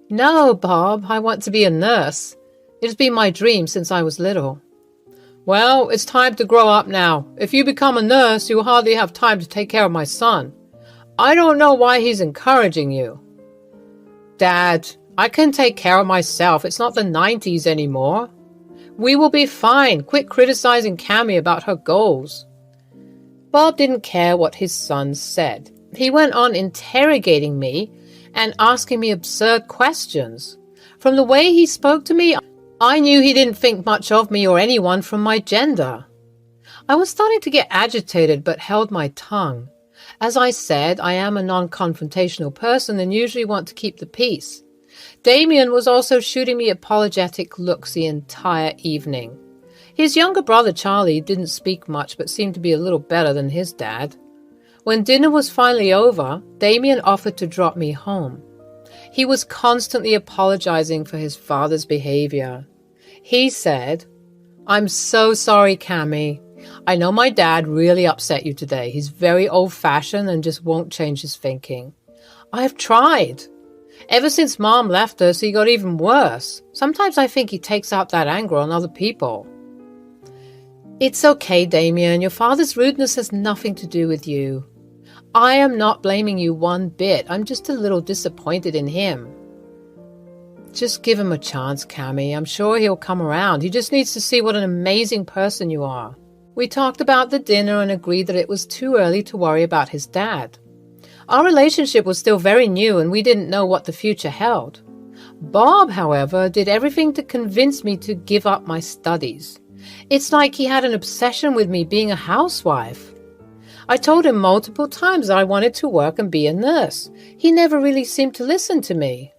"No, Bob, I want to be a nurse. It has been my dream since I was little. Well, it's time to grow up now. If you become a nurse, you'll hardly have time to take care of my son. I don't know why he's encouraging you. Dad, I can take care of myself. It's not the 90s anymore. We will be fine. Quit criticizing Cammy about her goals. Bob didn't care what his son said. He went on interrogating me and asking me absurd questions. From the way he spoke to me, I knew he didn't think much of me or anyone from my gender. I was starting to get agitated but held my tongue. As I said, I am a non-confrontational person and usually want to keep the peace. Damien was also shooting me apologetic looks the entire evening. His younger brother Charlie didn't speak much but seemed to be a little better than his dad. When dinner was finally over, Damien offered to drop me home. He was constantly apologizing for his father's behavior. He said, "I'm so sorry, Cammy. I know my dad really upset you today. He's very old-fashioned and just won't change his thinking. I've tried. Ever since Mom left us, he got even worse. Sometimes I think he takes out that anger on other people." "It's okay, Damien. Your father's rudeness has nothing to do with you. I am not blaming you one bit. I'm just a little disappointed in him." "Just give him a chance, Cammy. I'm sure he'll come around. He just needs to see what an amazing person you are." We talked about the dinner and agreed that it was too early to worry about his dad. Our relationship was still very new and we didn't know what the future held. Bob, however, did everything to convince me to give up my studies. It's like he had an obsession with me being a housewife. I told him multiple times that I wanted to work and be a nurse. He never really seemed to listen to me.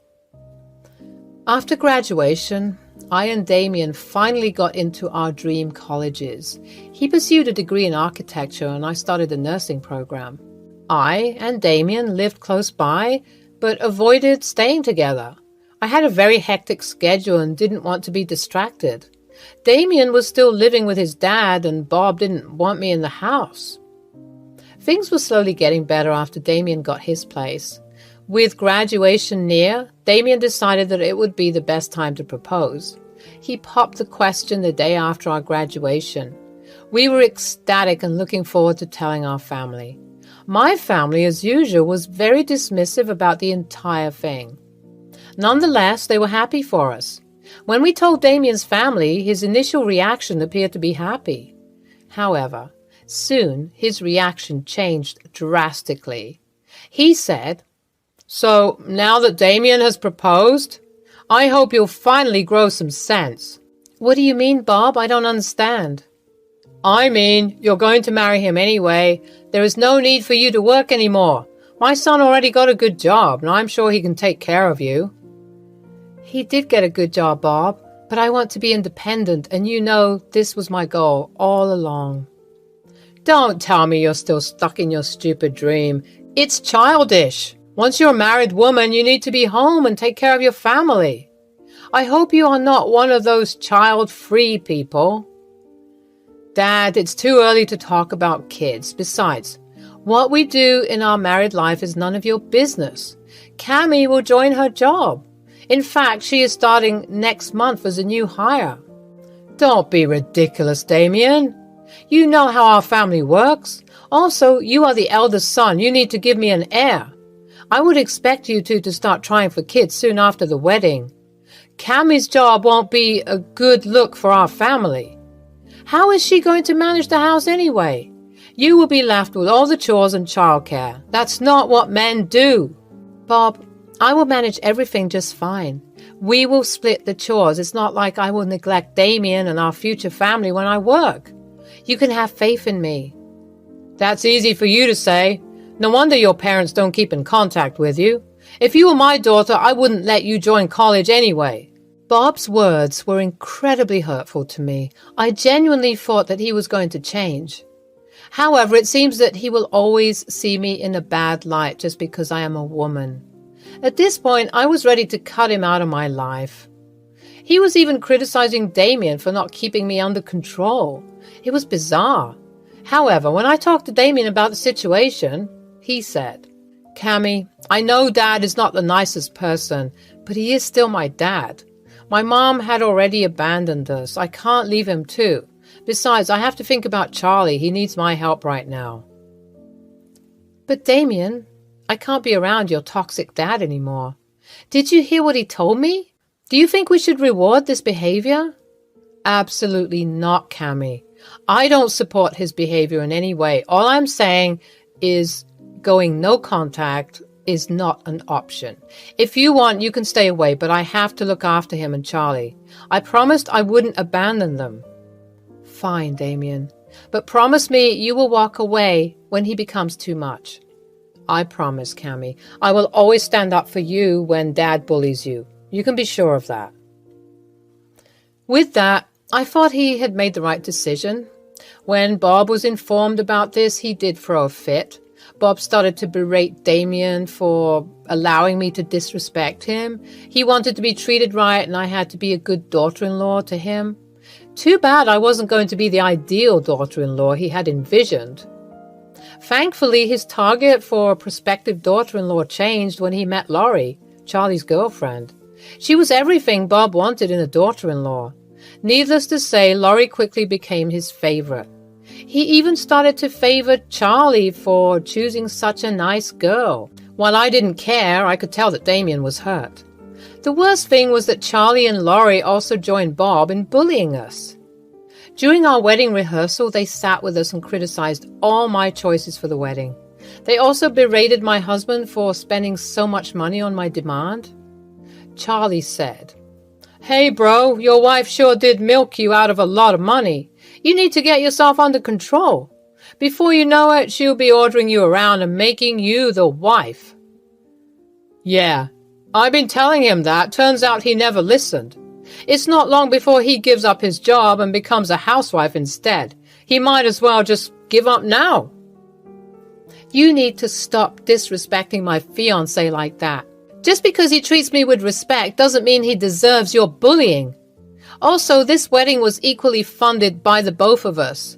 After graduation, I and Damien finally got into our dream colleges. He pursued a degree in architecture and I started a nursing program. I and Damien lived close by, but avoided staying together. I had a very hectic schedule and didn't want to be distracted. Damien was still living with his dad and Bob didn't want me in the house. Things were slowly getting better after Damien got his place. With graduation near, Damien decided that it would be the best time to propose. He popped the question the day after our graduation. We were ecstatic and looking forward to telling our family. My family, as usual, was very dismissive about the entire thing. Nonetheless, they were happy for us. When we told Damien's family, his initial reaction appeared to be happy. However, soon his reaction changed drastically. He said, "So, now that Damien has proposed, I hope you'll finally grow some sense." "What do you mean, Bob? I don't understand." "I mean, you're going to marry him anyway. There is no need for you to work anymore. My son already got a good job, and I'm sure he can take care of you." "He did get a good job, Bob, but I want to be independent, and you know this was my goal all along." "Don't tell me you're still stuck in your stupid dream. It's childish. Once you're a married woman, you need to be home and take care of your family. I hope you are not one of those child-free people." "Dad, it's too early to talk about kids. Besides, what we do in our married life is none of your business. Cammy will join her job. In fact, she is starting next month as a new hire." "Don't be ridiculous, Damien. You know how our family works. Also, you are the eldest son. You need to give me an heir. I would expect you two to start trying for kids soon after the wedding. Cammy's job won't be a good look for our family. How is she going to manage the house anyway? You will be left with all the chores and childcare. That's not what men do." "Bob, I will manage everything just fine. We will split the chores. It's not like I will neglect Damien and our future family when I work. You can have faith in me." "That's easy for you to say. No wonder your parents don't keep in contact with you. If you were my daughter, I wouldn't let you join college anyway." Bob's words were incredibly hurtful to me. I genuinely thought that he was going to change. However, it seems that he will always see me in a bad light just because I am a woman. At this point, I was ready to cut him out of my life. He was even criticizing Damien for not keeping me under control. It was bizarre. However, when I talked to Damien about the situation, he said, "Cammy, I know Dad is not the nicest person, but he is still my dad. My mom had already abandoned us. I can't leave him too. Besides, I have to think about Charlie. He needs my help right now. But Damien, I can't be around your toxic dad anymore. Did you hear what he told me? Do you think we should reward this behavior? Absolutely not, Cammy. I don't support his behavior in any way. All I'm saying is going no contact is not an option. If you want, you can stay away, but I have to look after him and Charlie. I promised I wouldn't abandon them. Fine, Damien, but promise me you will walk away when he becomes too much. I promise, Cammy. I will always stand up for you when Dad bullies you. You can be sure of that. With that, I thought he had made the right decision. When Bob was informed about this, he did throw a fit. Bob started to berate Damien for allowing me to disrespect him. He wanted to be treated right, and I had to be a good daughter-in-law to him. Too bad I wasn't going to be the ideal daughter-in-law he had envisioned. Thankfully, his target for a prospective daughter-in-law changed when he met Laurie, Charlie's girlfriend. She was everything Bob wanted in a daughter-in-law. Needless to say, Laurie quickly became his favorite. He even started to favor Charlie for choosing such a nice girl. While I didn't care, I could tell that Damien was hurt. The worst thing was that Charlie and Laurie also joined Bob in bullying us. During our wedding rehearsal, they sat with us and criticized all my choices for the wedding. They also berated my husband for spending so much money on my demand. Charlie said, "Hey bro, your wife sure did milk you out of a lot of money. You need to get yourself under control. Before you know it, she'll be ordering you around and making you the wife." Yeah, I've been telling him that. Turns out he never listened. It's not long before he gives up his job and becomes a housewife instead. He might as well just give up now. You need to stop disrespecting my fiancé like that. Just because he treats me with respect doesn't mean he deserves your bullying. Also, this wedding was equally funded by the both of us.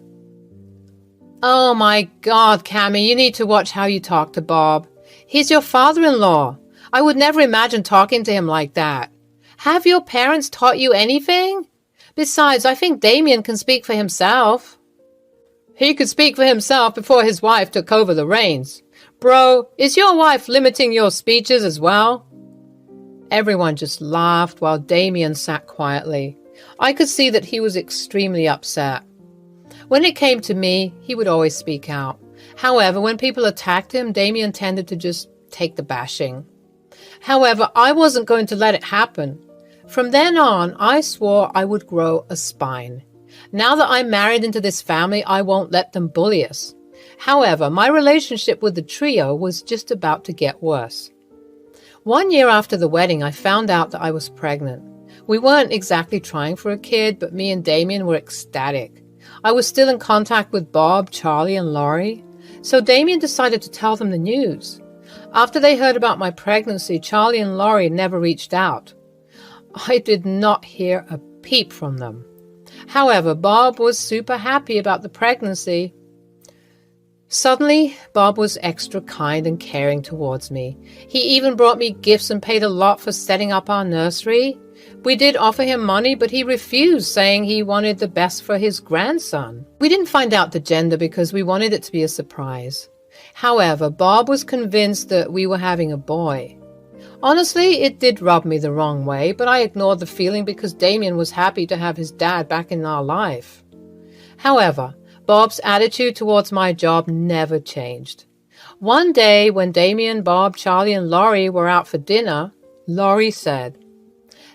Oh my God, Cammy, you need to watch how you talk to Bob. He's your father-in-law. I would never imagine talking to him like that. Have your parents taught you anything? Besides, I think Damien can speak for himself. He could speak for himself before his wife took over the reins. Bro, is your wife limiting your speeches as well? Everyone just laughed while Damien sat quietly. I could see that he was extremely upset. When it came to me, he would always speak out. However, when people attacked him, Damien tended to just take the bashing. However, I wasn't going to let it happen. From then on, I swore I would grow a spine. Now that I'm married into this family, I won't let them bully us. However, my relationship with the trio was just about to get worse. 1 year after the wedding, I found out that I was pregnant. We weren't exactly trying for a kid, but me and Damien were ecstatic. I was still in contact with Bob, Charlie, and Laurie, so Damien decided to tell them the news. After they heard about my pregnancy, Charlie and Laurie never reached out. I did not hear a peep from them. However, Bob was super happy about the pregnancy. Suddenly, Bob was extra kind and caring towards me. He even brought me gifts and paid a lot for setting up our nursery. We did offer him money, but he refused, saying he wanted the best for his grandson. We didn't find out the gender because we wanted it to be a surprise. However, Bob was convinced that we were having a boy. Honestly, it did rub me the wrong way, but I ignored the feeling because Damien was happy to have his dad back in our life. However, Bob's attitude towards my job never changed. One day, when Damien, Bob, Charlie, and Laurie were out for dinner, Laurie said,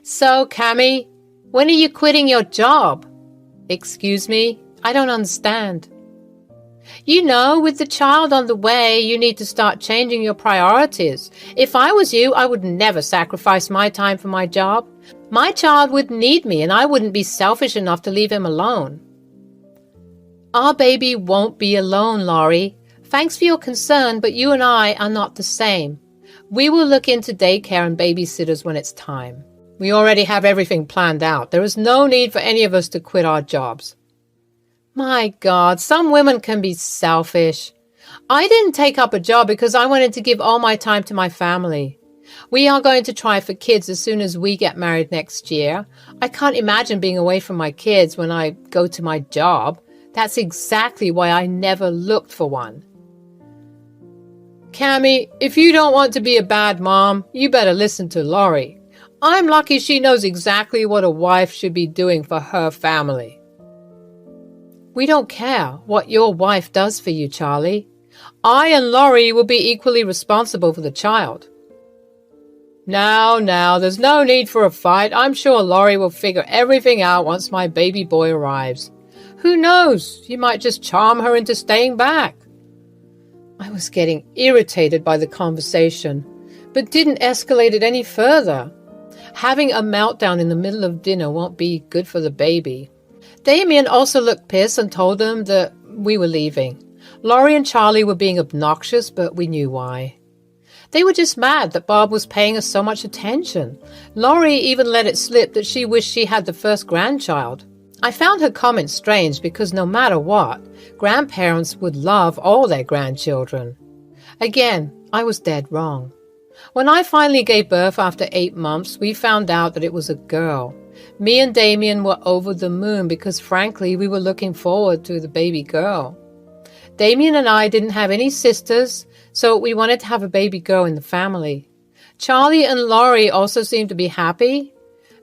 "So, Cammy, when are you quitting your job?" "Excuse me, I don't understand." "You know, with the child on the way, you need to start changing your priorities. If I was you, I would never sacrifice my time for my job. My child would need me, and I wouldn't be selfish enough to leave him alone." "Our baby won't be alone, Laurie. Thanks for your concern, but you and I are not the same. We will look into daycare and babysitters when it's time. We already have everything planned out. There is no need for any of us to quit our jobs." My God, some women can be selfish. I didn't take up a job because I wanted to give all my time to my family. We are going to try for kids as soon as we get married next year. I can't imagine being away from my kids when I go to my job. That's exactly why I never looked for one. Cammy, if you don't want to be a bad mom, you better listen to Laurie. I'm lucky she knows exactly what a wife should be doing for her family. We don't care what your wife does for you, Charlie. I and Laurie will be equally responsible for the child. Now, there's no need for a fight. I'm sure Laurie will figure everything out once my baby boy arrives. Who knows? You might just charm her into staying back. I was getting irritated by the conversation, but didn't escalate it any further. Having a meltdown in the middle of dinner won't be good for the baby. Damien also looked pissed and told them that we were leaving. Laurie and Charlie were being obnoxious, but we knew why. They were just mad that Bob was paying us so much attention. Laurie even let it slip that she wished she had the first grandchild. I found her comment strange because no matter what, grandparents would love all their grandchildren. Again, I was dead wrong. When I finally gave birth after 8 months, we found out that it was a girl. Me and Damien were over the moon because frankly, we were looking forward to the baby girl. Damien and I didn't have any sisters, so we wanted to have a baby girl in the family. Charlie and Laurie also seemed to be happy.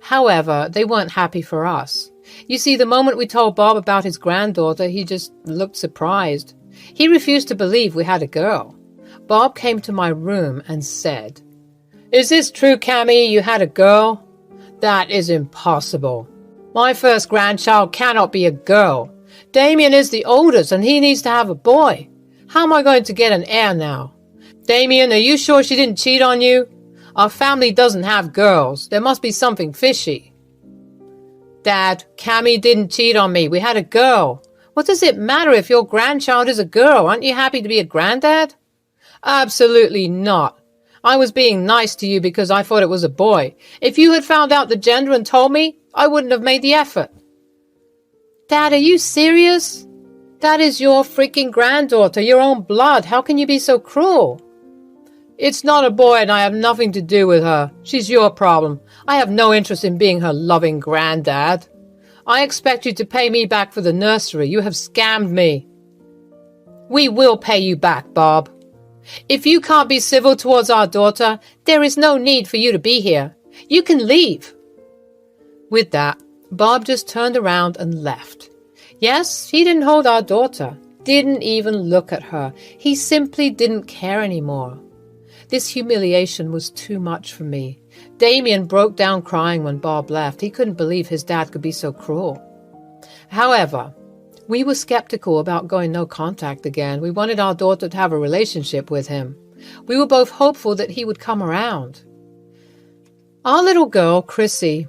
However, they weren't happy for us. You see, the moment we told Bob about his granddaughter, he just looked surprised. He refused to believe we had a girl. Bob came to my room and said, "Is this true, Cammy, you had a girl?" "That is impossible. My first grandchild cannot be a girl. Damien is the oldest and he needs to have a boy. How am I going to get an heir now? Damien, are you sure she didn't cheat on you? Our family doesn't have girls. There must be something fishy." "Dad, Cammy didn't cheat on me. We had a girl. What does it matter if your grandchild is a girl? Aren't you happy to be a granddad?" "Absolutely not. I was being nice to you because I thought it was a boy. If you had found out the gender and told me, I wouldn't have made the effort." "Dad, are you serious? That is your freaking granddaughter, your own blood. How can you be so cruel?" "It's not a boy and I have nothing to do with her. She's your problem. I have no interest in being her loving granddad. I expect you to pay me back for the nursery. You have scammed me." "We will pay you back, Bob. If you can't be civil towards our daughter, there is no need for you to be here. You can leave." With that, Bob just turned around and left. Yes, he didn't hold our daughter, didn't even look at her. He simply didn't care anymore. This humiliation was too much for me. Damien broke down crying when Bob left. He couldn't believe his dad could be so cruel. However, we were skeptical about going no contact again. We wanted our daughter to have a relationship with him. We were both hopeful that he would come around. Our little girl, Chrissy,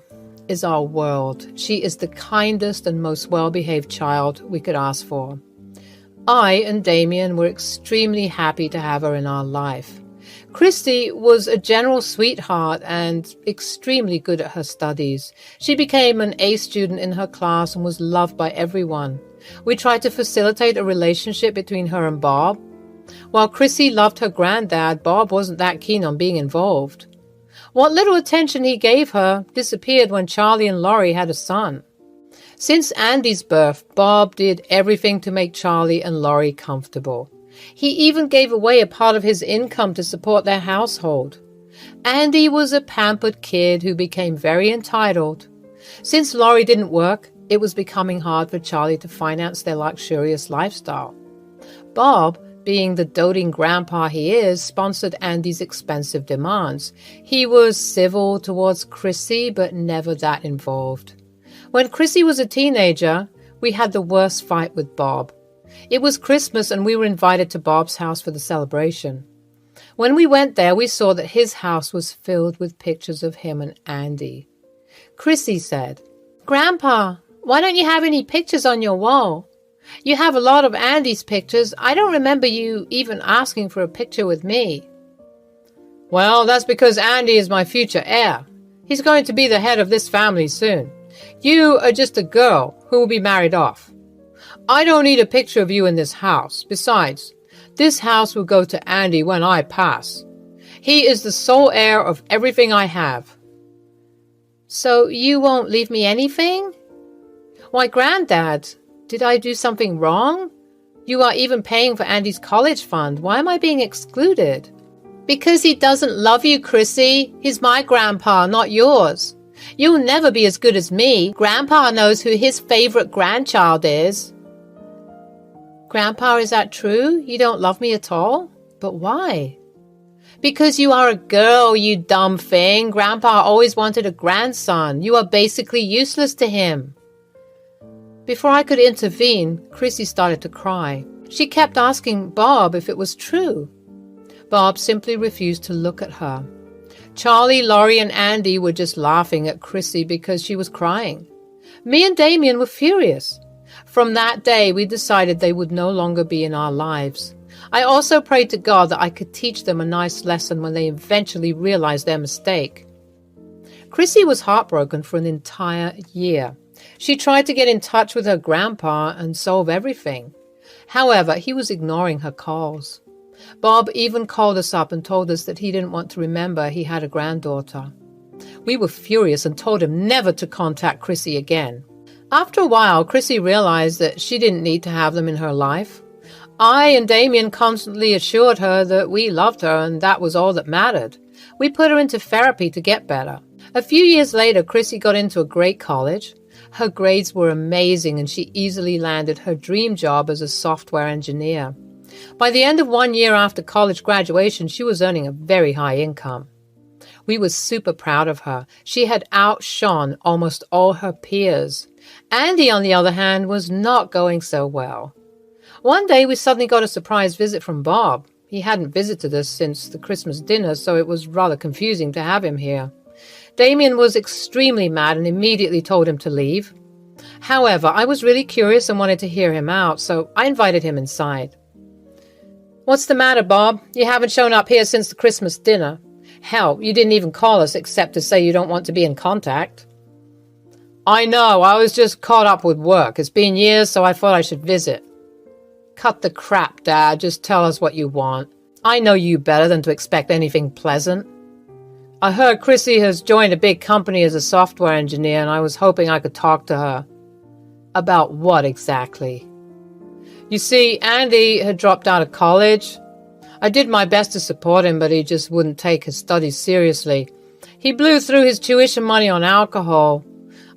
is our world. She is the kindest and most well-behaved child we could ask for. I and Damien were extremely happy to have her in our life. Christy was a general sweetheart and extremely good at her studies. She became an A student in her class and was loved by everyone. We tried to facilitate a relationship between her and Bob. While Chrissy loved her granddad, Bob wasn't that keen on being involved. What little attention he gave her disappeared when Charlie and Laurie had a son. Since Andy's birth, Bob did everything to make Charlie and Laurie comfortable. He even gave away a part of his income to support their household. Andy was a pampered kid who became very entitled. Since Laurie didn't work, it was becoming hard for Charlie to finance their luxurious lifestyle. Bob, being the doting grandpa he is, sponsored Andy's expensive demands. He was civil towards Chrissy, but never that involved. When Chrissy was a teenager, we had the worst fight with Bob. It was Christmas and we were invited to Bob's house for the celebration. When we went there, we saw that his house was filled with pictures of him and Andy. Chrissy said, "Grandpa, why don't you have any pictures on your wall? You have a lot of Andy's pictures. I don't remember you even asking for a picture with me." "Well, that's because Andy is my future heir. He's going to be the head of this family soon. You are just a girl who will be married off. I don't need a picture of you in this house. Besides, this house will go to Andy when I pass. He is the sole heir of everything I have. So you won't leave me anything? Why, Granddad, did I do something wrong? You are even paying for Andy's college fund. Why am I being excluded? Because he doesn't love you, Chrissy. He's my grandpa, not yours. You'll never be as good as me. Grandpa knows who his favorite grandchild is. Grandpa, is that true? You don't love me at all? But why? Because you are a girl, you dumb thing. Grandpa always wanted a grandson. You are basically useless to him. Before I could intervene, Chrissy started to cry. She kept asking Bob if it was true. Bob simply refused to look at her. Charlie, Laurie, and Andy were just laughing at Chrissy because she was crying. Me and Damien were furious. From that day, we decided they would no longer be in our lives. I also prayed to God that I could teach them a nice lesson when they eventually realized their mistake. Chrissy was heartbroken for an entire year. She tried to get in touch with her grandpa and solve everything. However, he was ignoring her calls. Bob even called us up and told us that he didn't want to remember he had a granddaughter. We were furious and told him never to contact Chrissy again. After a while, Chrissy realized that she didn't need to have them in her life. I and Damien constantly assured her that we loved her and that was all that mattered. We put her into therapy to get better. A few years later, Chrissy got into a great college. Her grades were amazing and she easily landed her dream job as a software engineer. By the end of 1 year after college graduation, she was earning a very high income. We were super proud of her. She had outshone almost all her peers. Andy, on the other hand, was not going so well. One day we suddenly got a surprise visit from Bob. He hadn't visited us since the Christmas dinner, so it was rather confusing to have him here. Damien was extremely mad and immediately told him to leave. However, I was really curious and wanted to hear him out, so I invited him inside. What's the matter, Bob? You haven't shown up here since the Christmas dinner. Hell, you didn't even call us except to say you don't want to be in contact. I know, I was just caught up with work. It's been years, so I thought I should visit. Cut the crap, Dad. Just tell us what you want. I know you better than to expect anything pleasant. I heard Chrissy has joined a big company as a software engineer, and I was hoping I could talk to her. About what exactly? You see, Andy had dropped out of college. I did my best to support him, but he just wouldn't take his studies seriously. He blew through his tuition money on alcohol.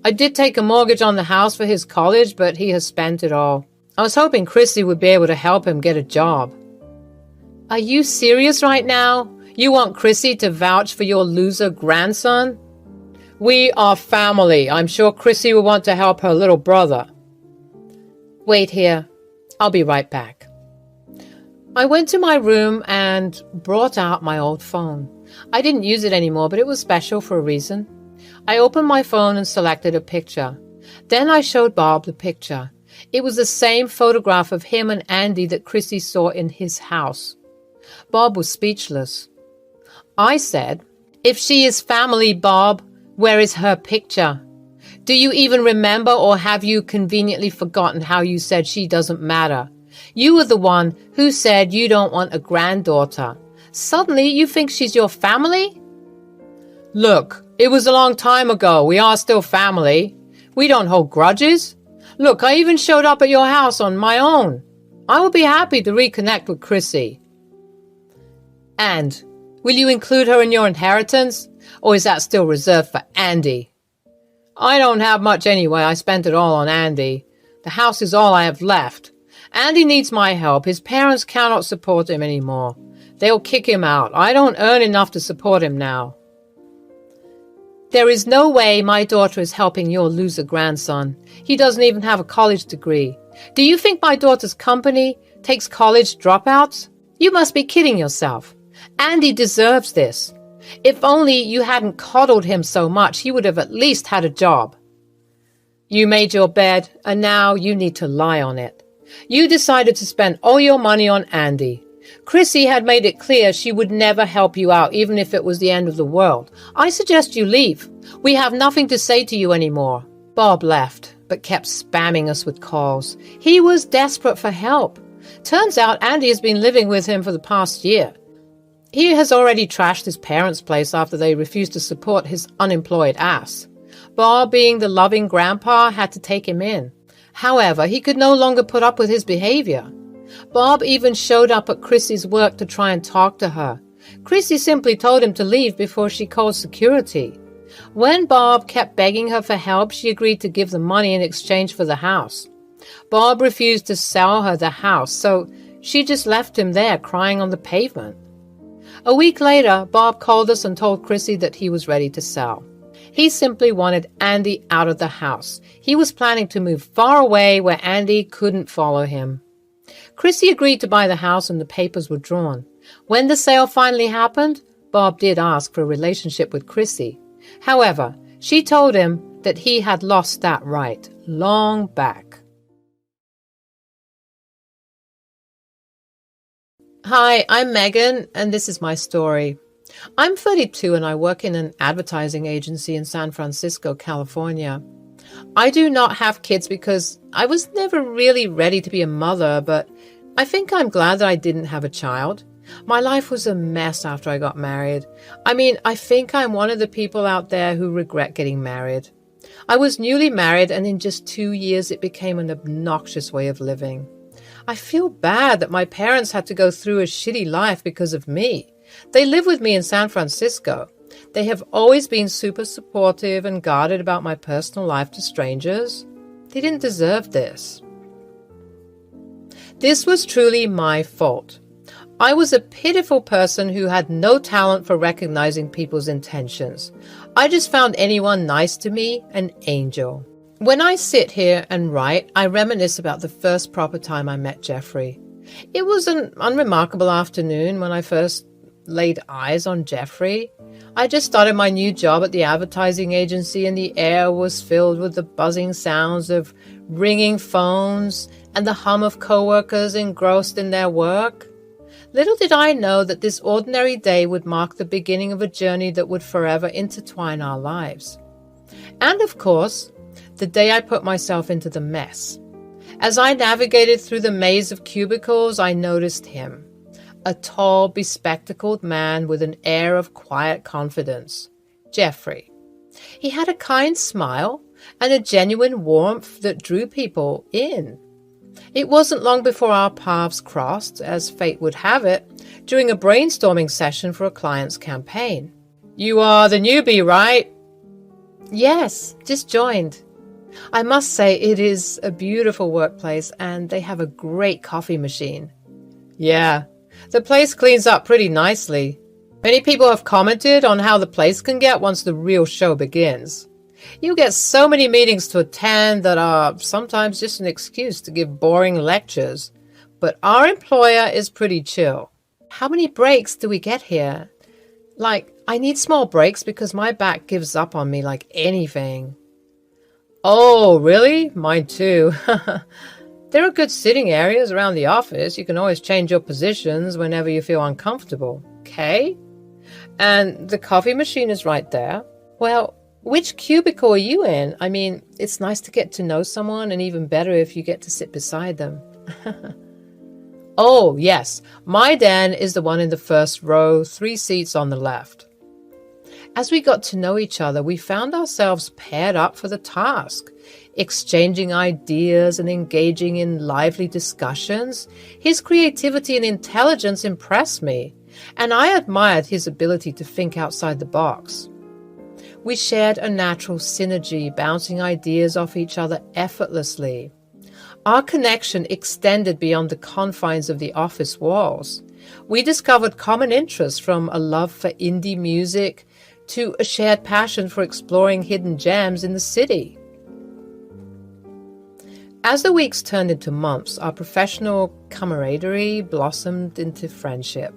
I did take a mortgage on the house for his college, but he has spent it all. I was hoping Chrissy would be able to help him get a job. Are you serious right now? You want Chrissy to vouch for your loser grandson? We are family. I'm sure Chrissy will want to help her little brother. Wait here. I'll be right back. I went to my room and brought out my old phone. I didn't use it anymore, but it was special for a reason. I opened my phone and selected a picture. Then I showed Bob the picture. It was the same photograph of him and Andy that Chrissy saw in his house. Bob was speechless. I said, "If she is family, Bob, where is her picture? Do you even remember, or have you conveniently forgotten how you said she doesn't matter? You were the one who said you don't want a granddaughter. Suddenly you think she's your family?" Look, it was a long time ago. We are still family. We don't hold grudges. Look, I even showed up at your house on my own. I will be happy to reconnect with Chrissy. And will you include her in your inheritance, or is that still reserved for Andy? I don't have much anyway. I spent it all on Andy. The house is all I have left. Andy needs my help. His parents cannot support him anymore. They'll kick him out. I don't earn enough to support him now. There is no way my daughter is helping your loser grandson. He doesn't even have a college degree. Do you think my daughter's company takes college dropouts? You must be kidding yourself. Andy deserves this. If only you hadn't coddled him so much, he would have at least had a job. You made your bed, and now you need to lie on it. You decided to spend all your money on Andy. Chrissy had made it clear she would never help you out, even if it was the end of the world. I suggest you leave. We have nothing to say to you anymore. Bob left, but kept spamming us with calls. He was desperate for help. Turns out Andy has been living with him for the past year. He has already trashed his parents' place after they refused to support his unemployed ass. Bob, being the loving grandpa, had to take him in. However, he could no longer put up with his behavior. Bob even showed up at Chrissy's work to try and talk to her. Chrissy simply told him to leave before she called security. When Bob kept begging her for help, she agreed to give the money in exchange for the house. Bob refused to sell her the house, so she just left him there crying on the pavement. A week later, Bob called us and told Chrissy that he was ready to sell. He simply wanted Andy out of the house. He was planning to move far away where Andy couldn't follow him. Chrissy agreed to buy the house and the papers were drawn. When the sale finally happened, Bob did ask for a relationship with Chrissy. However, she told him that he had lost that right long back. Hi, I'm Megan, and this is my story. I'm 32 and I work in an advertising agency in San Francisco, California. I do not have kids because I was never really ready to be a mother, but I think I'm glad that I didn't have a child. My life was a mess after I got married. I think I'm one of the people out there who regret getting married. I was newly married, and in just 2 years it became an obnoxious way of living. I feel bad that my parents had to go through a shitty life because of me. They live with me in San Francisco. They have always been super supportive and guarded about my personal life to strangers. They didn't deserve this. This was truly my fault. I was a pitiful person who had no talent for recognizing people's intentions. I just found anyone nice to me an angel. When I sit here and write, I reminisce about the first proper time I met Jeffrey. It was an unremarkable afternoon when I first laid eyes on Jeffrey. I just started my new job at the advertising agency, and the air was filled with the buzzing sounds of ringing phones and the hum of coworkers engrossed in their work. Little did I know that this ordinary day would mark the beginning of a journey that would forever intertwine our lives. And of course, the day I put myself into the mess. As I navigated through the maze of cubicles, I noticed him, a tall, bespectacled man with an air of quiet confidence. Jeffrey. He had a kind smile and a genuine warmth that drew people in. It wasn't long before our paths crossed, as fate would have it, during a brainstorming session for a client's campaign. "You are the newbie, right?" "Yes, just joined." I must say it is a beautiful workplace and they have a great coffee machine. "Yeah, the place cleans up pretty nicely. Many people have commented on how the place can get once the real show begins. You get so many meetings to attend that are sometimes just an excuse to give boring lectures. But our employer is pretty chill." "How many breaks do we get here?" I need small breaks because my back gives up on me like anything." "Oh, really? Mine too." "There are good sitting areas around the office. You can always change your positions whenever you feel uncomfortable." "Okay. And the coffee machine is right there." "Well, which cubicle are you in? It's nice to get to know someone, and even better if you get to sit beside them." "Oh, yes. My den is the one in the first row, 3 seats on the left." As we got to know each other, we found ourselves paired up for the task, exchanging ideas and engaging in lively discussions. His creativity and intelligence impressed me, and I admired his ability to think outside the box. We shared a natural synergy, bouncing ideas off each other effortlessly. Our connection extended beyond the confines of the office walls. We discovered common interests, from a love for indie music to a shared passion for exploring hidden gems in the city. As the weeks turned into months, our professional camaraderie blossomed into friendship.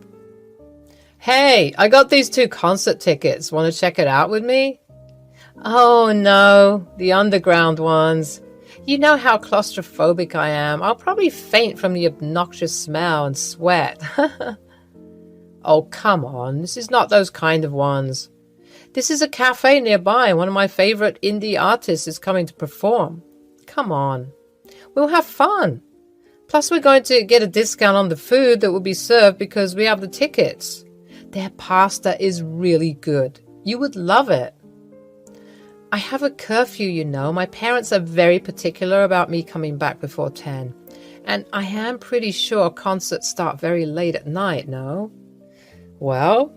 "Hey, I got these 2 concert tickets. Want to check it out with me?" "Oh no, the underground ones. You know how claustrophobic I am. I'll probably faint from the obnoxious smell and sweat." "Oh, come on. This is not those kind of ones. This is a cafe nearby. One of my favorite indie artists is coming to perform. Come on. We'll have fun. Plus, we're going to get a discount on the food that will be served because we have the tickets. Their pasta is really good. You would love it. I have a curfew, you know. My parents are very particular about me coming back before 10. And I am pretty sure concerts start very late at night, no? Well,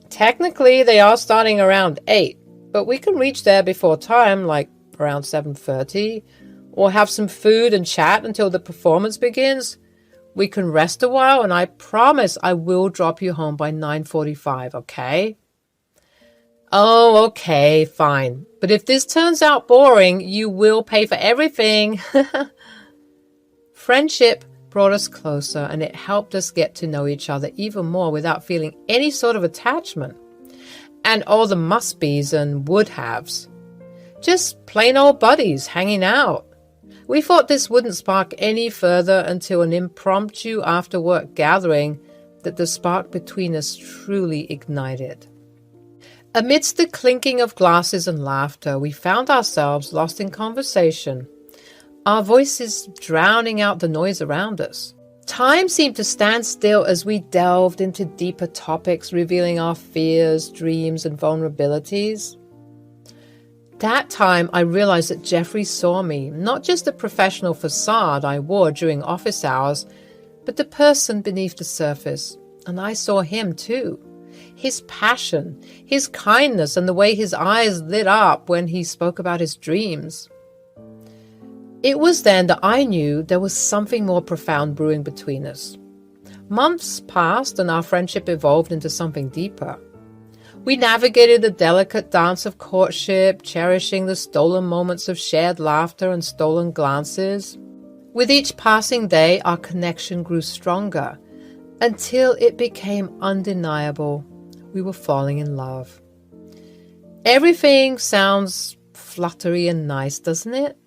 technically they are starting around 8, but we can reach there before time, like around 7:30, or have some food and chat until the performance begins. We can rest a while, and I promise I will drop you home by 9:45, okay? Oh, okay, fine. But if this turns out boring, you will pay for everything. Friendship brought us closer, and it helped us get to know each other even more without feeling any sort of attachment. And all the must-be's and would-haves. Just plain old buddies hanging out. We thought this wouldn't spark any further until an impromptu after-work gathering that the spark between us truly ignited. Amidst the clinking of glasses and laughter, we found ourselves lost in conversation, our voices drowning out the noise around us. Time seemed to stand still as we delved into deeper topics, revealing our fears, dreams, and vulnerabilities. That time, I realized that Jeffrey saw me, not just the professional facade I wore during office hours, but the person beneath the surface. And I saw him too. His passion, his kindness, and the way his eyes lit up when he spoke about his dreams. It was then that I knew there was something more profound brewing between us. Months passed and our friendship evolved into something deeper. We navigated the delicate dance of courtship, cherishing the stolen moments of shared laughter and stolen glances. With each passing day, our connection grew stronger, until it became undeniable. We were falling in love. Everything sounds fluttery and nice, doesn't it?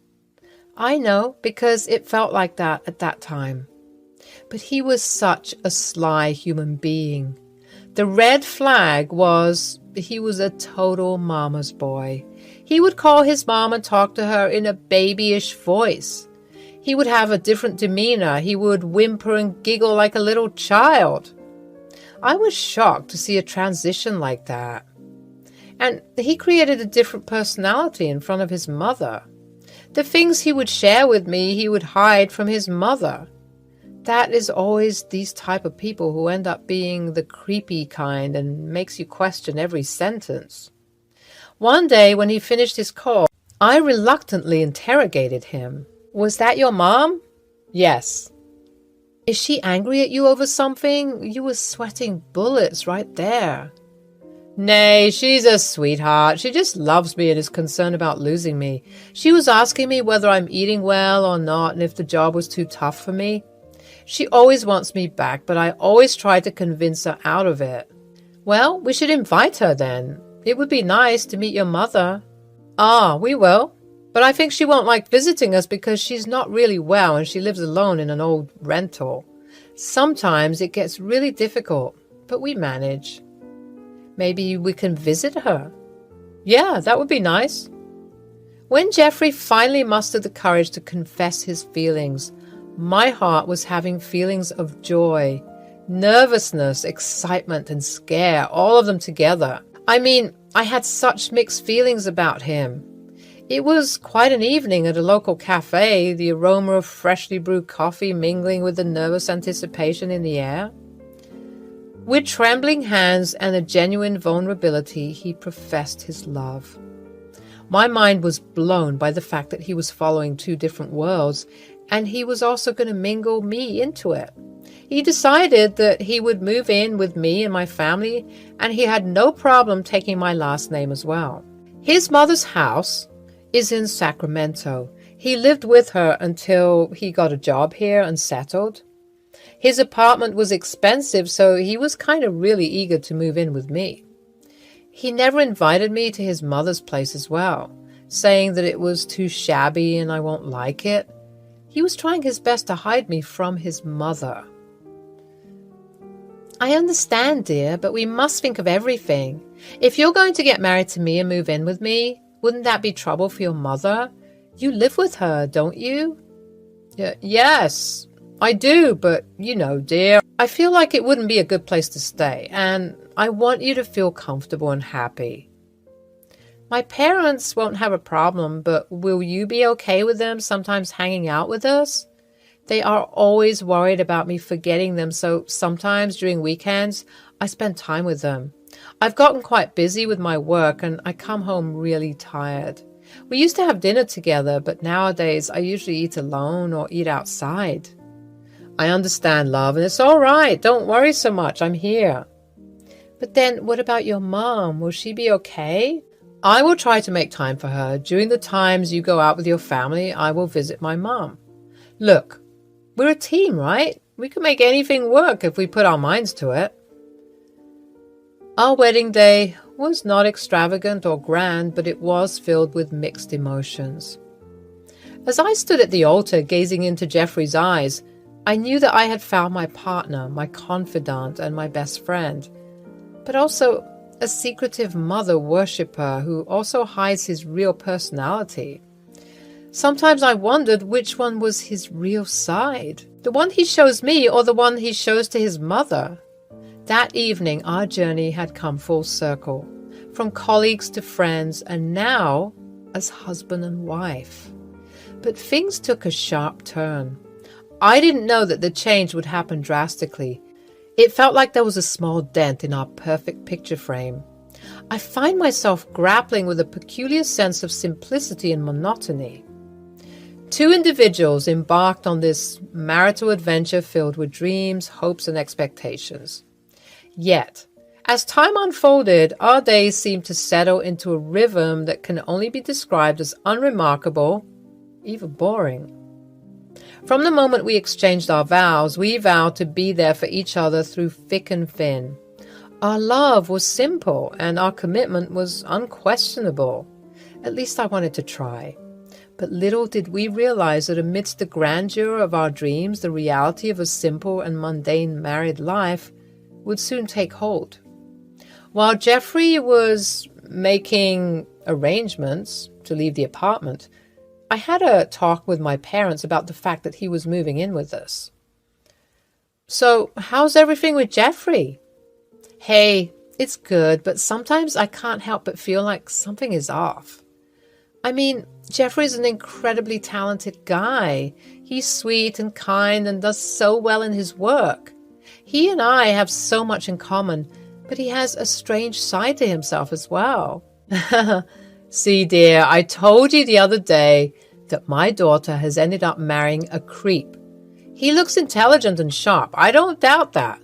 I know, because it felt like that at that time. But he was such a sly human being. The red flag was he was a total mama's boy. He would call his mom and talk to her in a babyish voice. He would have a different demeanor. He would whimper and giggle like a little child. I was shocked to see a transition like that. And he created a different personality in front of his mother. The things he would share with me, he would hide from his mother. That is always these type of people who end up being the creepy kind and makes you question every sentence. One day when he finished his call, I reluctantly interrogated him. Was that your mom? Yes. Is she angry at you over something? You were sweating bullets right there. Nay, she's a sweetheart. She just loves me and is concerned about losing me. She was asking me whether I'm eating well or not and if the job was too tough for me. She always wants me back, but I always try to convince her out of it. Well, we should invite her then. It would be nice to meet your mother. Ah, we will. But I think she won't like visiting us because she's not really well and she lives alone in an old rental. Sometimes it gets really difficult, but we manage. Maybe we can visit her. Yeah, that would be nice. When Jeffrey finally mustered the courage to confess his feelings, my heart was having feelings of joy, nervousness, excitement, and scare, all of them together. I mean, I had such mixed feelings about him. It was quite an evening at a local cafe, the aroma of freshly brewed coffee mingling with the nervous anticipation in the air. With trembling hands and a genuine vulnerability, he professed his love. My mind was blown by the fact that he was following two different worlds, and he was also going to mingle me into it. He decided that he would move in with me and my family, and he had no problem taking my last name as well. His mother's house is in Sacramento. He lived with her until he got a job here and settled. His apartment was expensive, so he was kind of really eager to move in with me. He never invited me to his mother's place as well, saying that it was too shabby and I won't like it. He was trying his best to hide me from his mother. I understand, dear, but we must think of everything. If you're going to get married to me and move in with me, wouldn't that be trouble for your mother? You live with her, don't you? Yes, I do, but you know, dear, I feel like it wouldn't be a good place to stay, and I want you to feel comfortable and happy. My parents won't have a problem, but will you be okay with them sometimes hanging out with us? They are always worried about me forgetting them, so sometimes during weekends, I spend time with them. I've gotten quite busy with my work and I come home really tired. We used to have dinner together, but nowadays I usually eat alone or eat outside. I understand, love, and it's all right. Don't worry so much. I'm here. But then what about your mom? Will she be okay? I will try to make time for her. During the times you go out with your family, I will visit my mom. Look, we're a team, right? We can make anything work if we put our minds to it. Our wedding day was not extravagant or grand, but it was filled with mixed emotions. As I stood at the altar gazing into Jeffrey's eyes, I knew that I had found my partner, my confidant, and my best friend, but also a secretive mother worshipper who also hides his real personality. Sometimes I wondered which one was his real side, the one he shows me or the one he shows to his mother. That evening, our journey had come full circle, from colleagues to friends, and now as husband and wife. But things took a sharp turn. I didn't know that the change would happen drastically. It felt like there was a small dent in our perfect picture frame. I find myself grappling with a peculiar sense of simplicity and monotony. Two individuals embarked on this marital adventure filled with dreams, hopes, and expectations. Yet, as time unfolded, our days seemed to settle into a rhythm that can only be described as unremarkable, even boring. From the moment we exchanged our vows, we vowed to be there for each other through thick and thin. Our love was simple, and our commitment was unquestionable. At least I wanted to try. But little did we realize that amidst the grandeur of our dreams, the reality of a simple and mundane married life would soon take hold. While Jeffrey was making arrangements to leave the apartment, I had a talk with my parents about the fact that he was moving in with us. So, how's everything with Jeffrey? Hey, it's good, but sometimes I can't help but feel like something is off. I mean, Jeffrey's an incredibly talented guy. He's sweet and kind and does so well in his work. He and I have so much in common, but he has a strange side to himself as well. See, dear, I told you the other day that my daughter has ended up marrying a creep. He looks intelligent and sharp. I don't doubt that.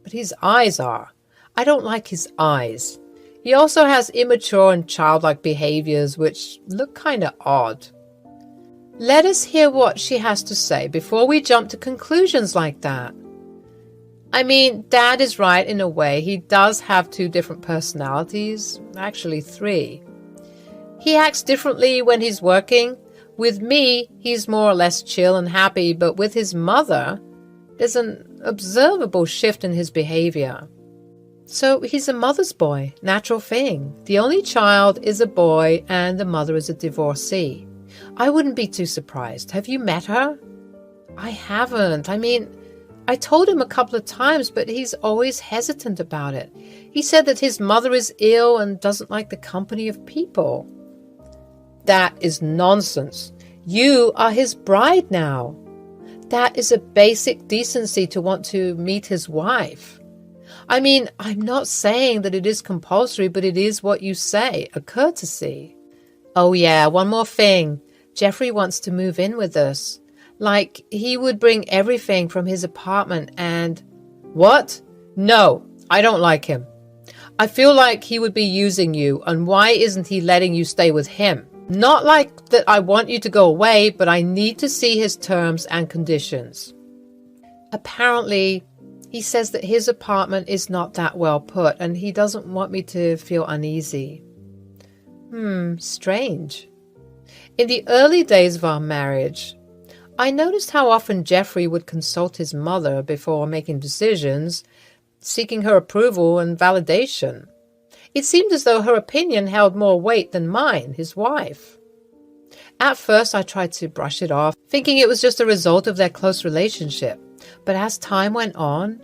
But his eyes are. I don't like his eyes. He also has immature and childlike behaviors which look kind of odd. Let us hear what she has to say before we jump to conclusions like that. I mean, Dad is right in a way. He does have two different personalities, actually three. He acts differently when he's working. With me, he's more or less chill and happy, but with his mother, there's an observable shift in his behavior. So he's a mother's boy, natural thing. The only child is a boy and the mother is a divorcee. I wouldn't be too surprised. Have you met her? I haven't. I mean, I told him a couple of times, but he's always hesitant about it. He said that his mother is ill and doesn't like the company of people. That is nonsense. You are his bride now. That is a basic decency to want to meet his wife. I mean, I'm not saying that it is compulsory, but it is what you say, a courtesy. Oh yeah, one more thing. Jeffrey wants to move in with us. Like, he would bring everything from his apartment and... What? No, I don't like him. I feel like he would be using you, and why isn't he letting you stay with him? Not like that I want you to go away, but I need to see his terms and conditions. Apparently, he says that his apartment is not that well put, and he doesn't want me to feel uneasy. Strange. In the early days of our marriage, I noticed how often Jeffrey would consult his mother before making decisions, seeking her approval and validation. It seemed as though her opinion held more weight than mine, his wife. At first, I tried to brush it off, thinking it was just a result of their close relationship. But as time went on,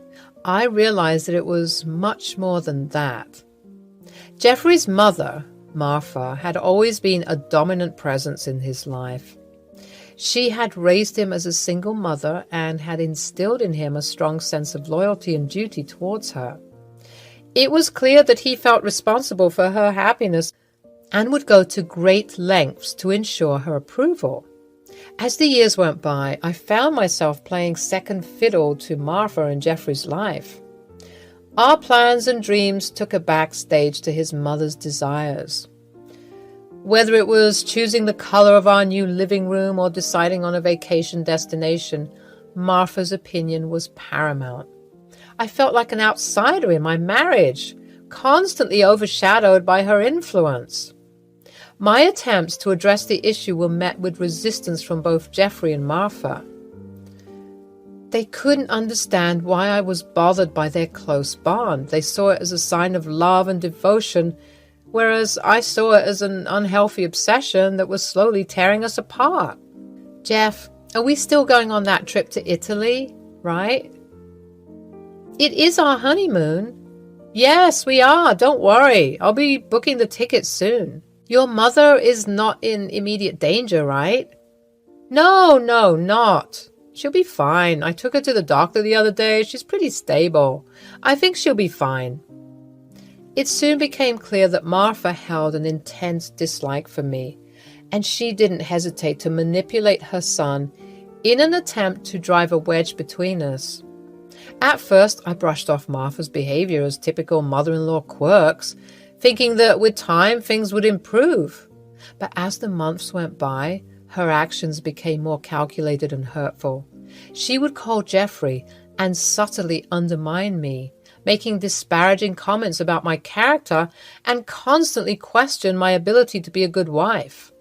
I realized that it was much more than that. Jeffrey's mother, Martha, had always been a dominant presence in his life. She had raised him as a single mother and had instilled in him a strong sense of loyalty and duty towards her. It was clear that he felt responsible for her happiness and would go to great lengths to ensure her approval. As the years went by, I found myself playing second fiddle to Martha in Jeffrey's life. Our plans and dreams took a backstage to his mother's desires. Whether it was choosing the color of our new living room or deciding on a vacation destination, Martha's opinion was paramount. I felt like an outsider in my marriage, constantly overshadowed by her influence. My attempts to address the issue were met with resistance from both Jeffrey and Martha. They couldn't understand why I was bothered by their close bond. They saw it as a sign of love and devotion, whereas I saw it as an unhealthy obsession that was slowly tearing us apart. Jeff, are we still going on that trip to Italy, right? It is our honeymoon. Yes, we are. Don't worry. I'll be booking the tickets soon. Your mother is not in immediate danger, right? No, not. She'll be fine. I took her to the doctor the other day. She's pretty stable. I think she'll be fine. It soon became clear that Martha held an intense dislike for me, and she didn't hesitate to manipulate her son in an attempt to drive a wedge between us. At first, I brushed off Martha's behavior as typical mother-in-law quirks, thinking that with time things would improve. But as the months went by, her actions became more calculated and hurtful. She would call Jeffrey and subtly undermine me, making disparaging comments about my character and constantly question my ability to be a good wife.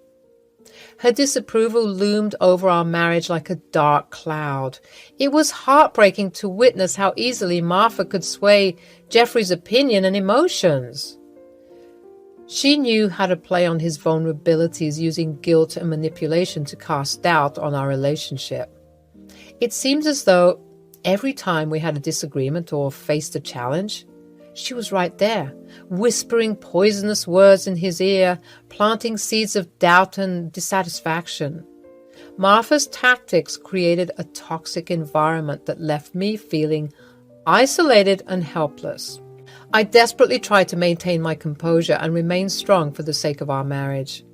Her disapproval loomed over our marriage like a dark cloud. It was heartbreaking to witness how easily Martha could sway Jeffrey's opinion and emotions. She knew how to play on his vulnerabilities, using guilt and manipulation to cast doubt on our relationship. It seemed as though every time we had a disagreement or faced a challenge, she was right there, whispering poisonous words in his ear, planting seeds of doubt and dissatisfaction. Martha's tactics created a toxic environment that left me feeling isolated and helpless. I desperately tried to maintain my composure and remain strong for the sake of our marriage.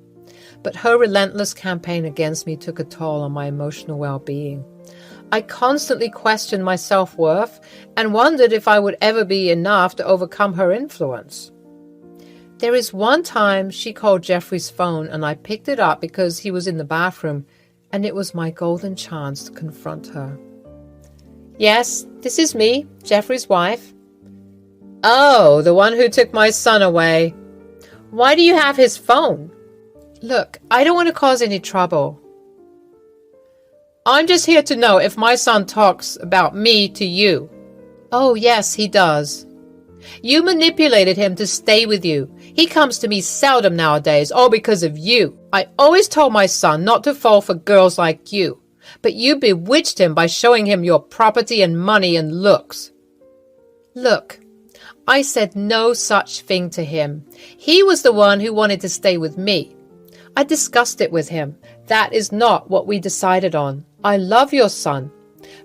But her relentless campaign against me took a toll on my emotional well-being. I constantly questioned my self-worth and wondered if I would ever be enough to overcome her influence. There is one time she called Jeffrey's phone and I picked it up because he was in the bathroom, and it was my golden chance to confront her. Yes, this is me, Jeffrey's wife. Oh, the one who took my son away. Why do you have his phone? Look, I don't want to cause any trouble. I'm just here to know if my son talks about me to you. Oh, yes, he does. You manipulated him to stay with you. He comes to me seldom nowadays, all because of you. I always told my son not to fall for girls like you, but you bewitched him by showing him your property and money and looks. Look, I said no such thing to him. He was the one who wanted to stay with me. I discussed it with him. That is not what we decided on. I love your son.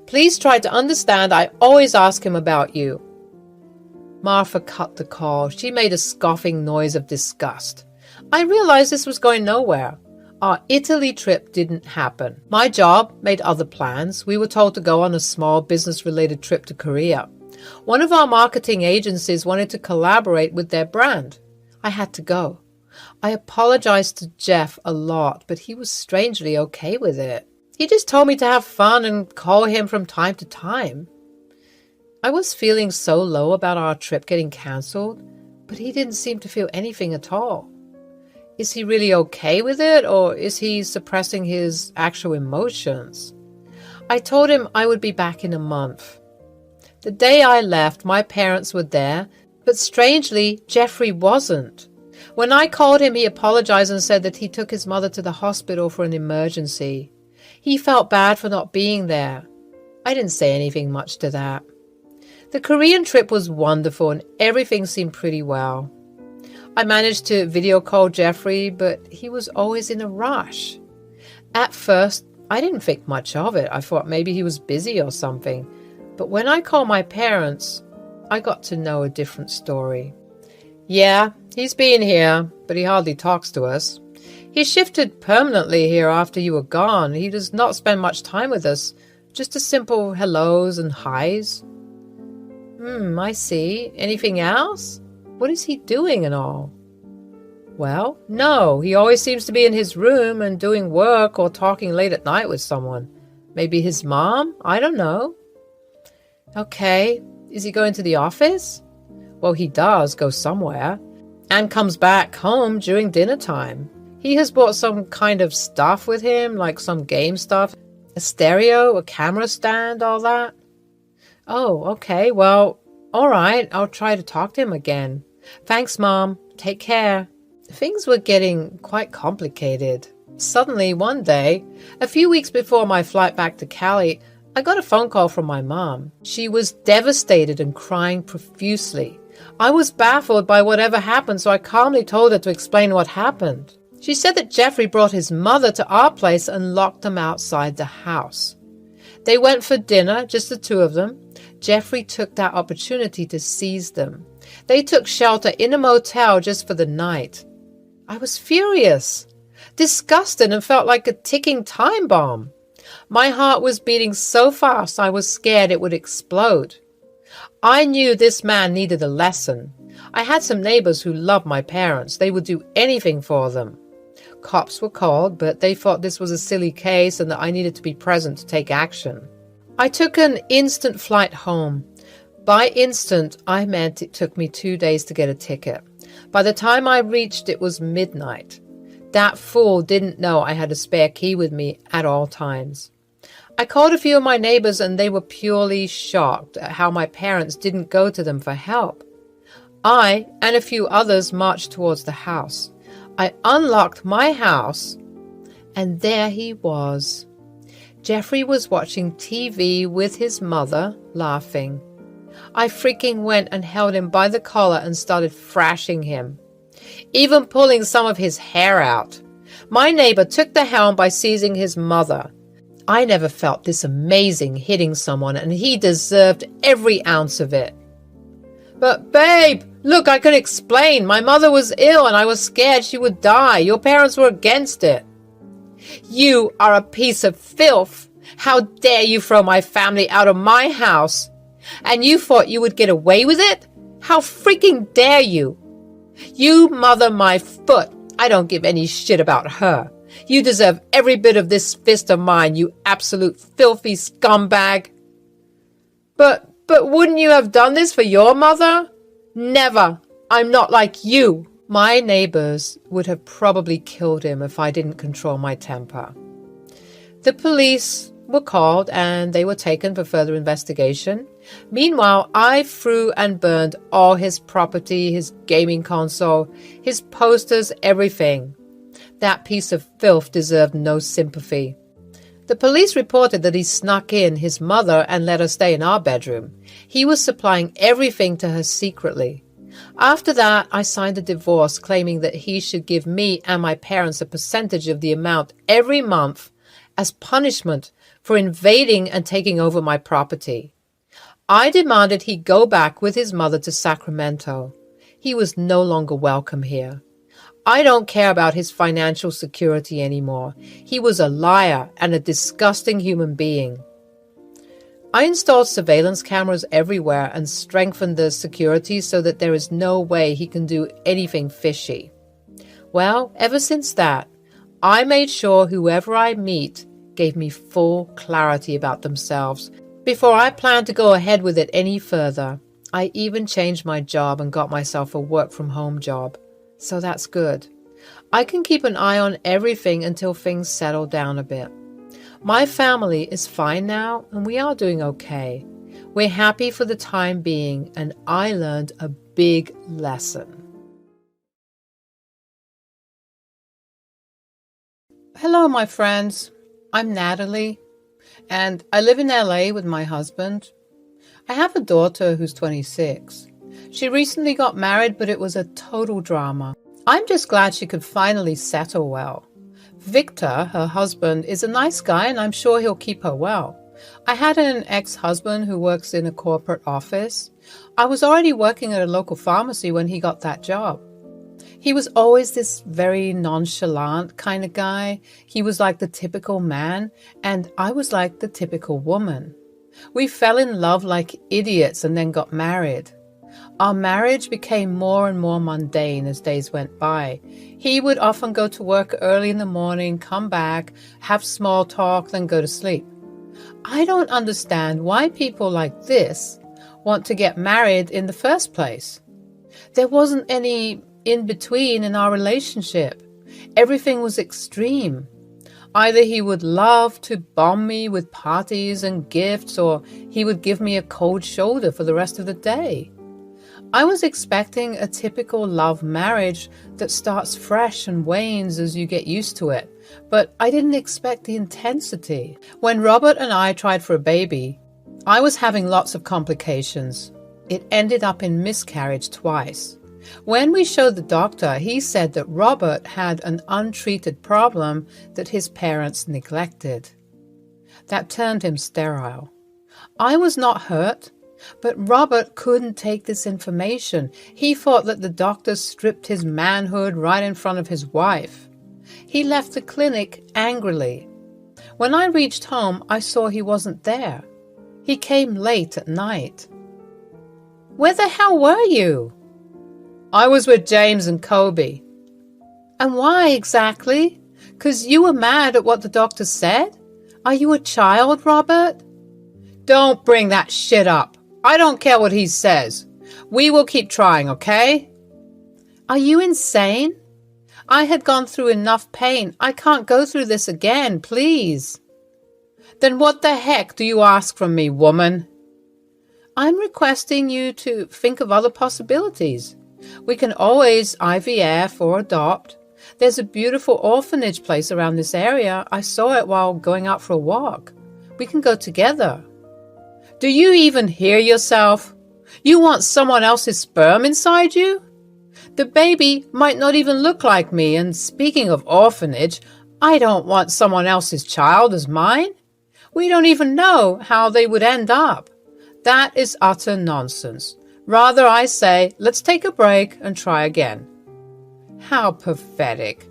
Please try to understand I always ask him about you. Martha cut the call. She made a scoffing noise of disgust. I realized this was going nowhere. Our Italy trip didn't happen. My job made other plans. We were told to go on a small business-related trip to Korea. One of our marketing agencies wanted to collaborate with their brand. I had to go. I apologized to Jeff a lot, but he was strangely okay with it. He just told me to have fun and call him from time to time. I was feeling so low about our trip getting cancelled, but he didn't seem to feel anything at all. Is he really okay with it, or is he suppressing his actual emotions? I told him I would be back in a month. The day I left, my parents were there, but strangely, Jeffrey wasn't. When I called him, he apologized and said that he took his mother to the hospital for an emergency. He felt bad for not being there. I didn't say anything much to that. The Korean trip was wonderful and everything seemed pretty well. I managed to video call Jeffrey, but he was always in a rush. At first, I didn't think much of it. I thought maybe he was busy or something. But when I called my parents, I got to know a different story. Yeah, he's been here, but he hardly talks to us. He shifted permanently here after you were gone. He does not spend much time with us, just a simple hellos and highs. I see. Anything else? What is he doing and all? Well, no, he always seems to be in his room and doing work or talking late at night with someone. Maybe his mom? I don't know. Okay, is he going to the office? Well, he does go somewhere and comes back home during dinner time. He has brought some kind of stuff with him, like some game stuff, a stereo, a camera stand, all that. Oh, okay, well, all right, I'll try to talk to him again. Thanks, Mom. Take care. Things were getting quite complicated. Suddenly, one day, a few weeks before my flight back to Cali, I got a phone call from my mom. She was devastated and crying profusely. I was baffled by whatever happened, so I calmly told her to explain what happened. She said that Jeffrey brought his mother to our place and locked them outside the house. They went for dinner, just the two of them. Jeffrey took that opportunity to seize them. They took shelter in a motel just for the night. I was furious, disgusted, and felt like a ticking time bomb. My heart was beating so fast I was scared it would explode. I knew this man needed a lesson. I had some neighbors who loved my parents. They would do anything for them. Cops were called, but they thought this was a silly case and that I needed to be present to take action. I took an instant flight home. By instant, I meant it took me 2 days to get a ticket. By the time I reached, it was midnight. That fool didn't know I had a spare key with me at all times. I called a few of my neighbors and they were purely shocked at how my parents didn't go to them for help. I and a few others marched towards the house. I unlocked my house and there he was. Jeffrey was watching TV with his mother, laughing. I freaking went and held him by the collar and started thrashing him, even pulling some of his hair out. My neighbor took the helm by seizing his mother. I never felt this amazing hitting someone, and he deserved every ounce of it. But babe, look, I can explain. My mother was ill and I was scared she would die. Your parents were against it. You are a piece of filth. How dare you throw my family out of my house? And you thought you would get away with it? How freaking dare you? You mother my foot. I don't give any shit about her. You deserve every bit of this fist of mine, you absolute filthy scumbag. But wouldn't you have done this for your mother? Never. I'm not like you. My neighbors would have probably killed him if I didn't control my temper. The police were called and they were taken for further investigation. Meanwhile, I threw and burned all his property, his gaming console, his posters, everything. That piece of filth deserved no sympathy. The police reported that he snuck in his mother and let her stay in our bedroom. He was supplying everything to her secretly. After that, I signed a divorce claiming that he should give me and my parents a percentage of the amount every month as punishment for invading and taking over my property. I demanded he go back with his mother to Sacramento. He was no longer welcome here. I don't care about his financial security anymore. He was a liar and a disgusting human being. I installed surveillance cameras everywhere and strengthened the security so that there is no way he can do anything fishy. Well, ever since that, I made sure whoever I meet gave me full clarity about themselves before I planned to go ahead with it any further. I even changed my job and got myself a work-from-home job. So that's good. I can keep an eye on everything until things settle down a bit. My family is fine now and we are doing okay. We're happy for the time being and I learned a big lesson. Hello, my friends. I'm Natalie and I live in LA with my husband. I have a daughter who's 26. She recently got married, but it was a total drama. I'm just glad she could finally settle well. Victor, her husband, is a nice guy, and I'm sure he'll keep her well. I had an ex-husband who works in a corporate office. I was already working at a local pharmacy when he got that job. He was always this very nonchalant kind of guy. He was like the typical man, and I was like the typical woman. We fell in love like idiots and then got married. Our marriage became more and more mundane as days went by. He would often go to work early in the morning, come back, have small talk, then go to sleep. I don't understand why people like this want to get married in the first place. There wasn't any in-between in our relationship. Everything was extreme. Either he would love to bomb me with parties and gifts, or he would give me a cold shoulder for the rest of the day. I was expecting a typical love marriage that starts fresh and wanes as you get used to it, but I didn't expect the intensity. When Robert and I tried for a baby, I was having lots of complications. It ended up in miscarriage twice. When we showed the doctor, he said that Robert had an untreated problem that his parents neglected. That turned him sterile. I was not hurt, but Robert couldn't take this information. He thought that the doctor stripped his manhood right in front of his wife. He left the clinic angrily. When I reached home, I saw he wasn't there. He came late at night. "Where the hell were you?" "I was with James and Kobe." "And why exactly? 'Cause you were mad at what the doctor said? Are you a child, Robert?" "Don't bring that shit up. I don't care what he says. We will keep trying, okay?" "Are you insane? I had gone through enough pain. I can't go through this again, please." "Then what the heck do you ask from me, woman?" "I'm requesting you to think of other possibilities. We can always IVF or adopt. There's a beautiful orphanage place around this area. I saw it while going out for a walk. We can go together." "Do you even hear yourself? You want someone else's sperm inside you? The baby might not even look like me, and speaking of orphanage, I don't want someone else's child as mine. We don't even know how they would end up. That is utter nonsense. Rather, I say, let's take a break and try again." How pathetic.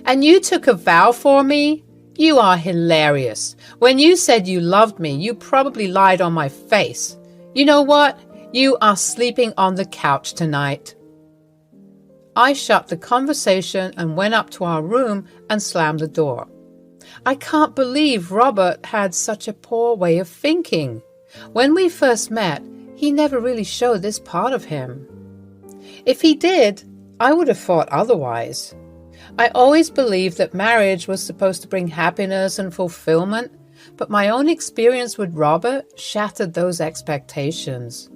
"And you took a vow for me? You are hilarious. When you said you loved me, you probably lied on my face. You know what? You are sleeping on the couch tonight." I shut the conversation and went up to our room and slammed the door. I can't believe Robert had such a poor way of thinking. When we first met, he never really showed this part of him. If he did, I would have thought otherwise. I always believed that marriage was supposed to bring happiness and fulfillment, but my own experience with Robert shattered those expectations.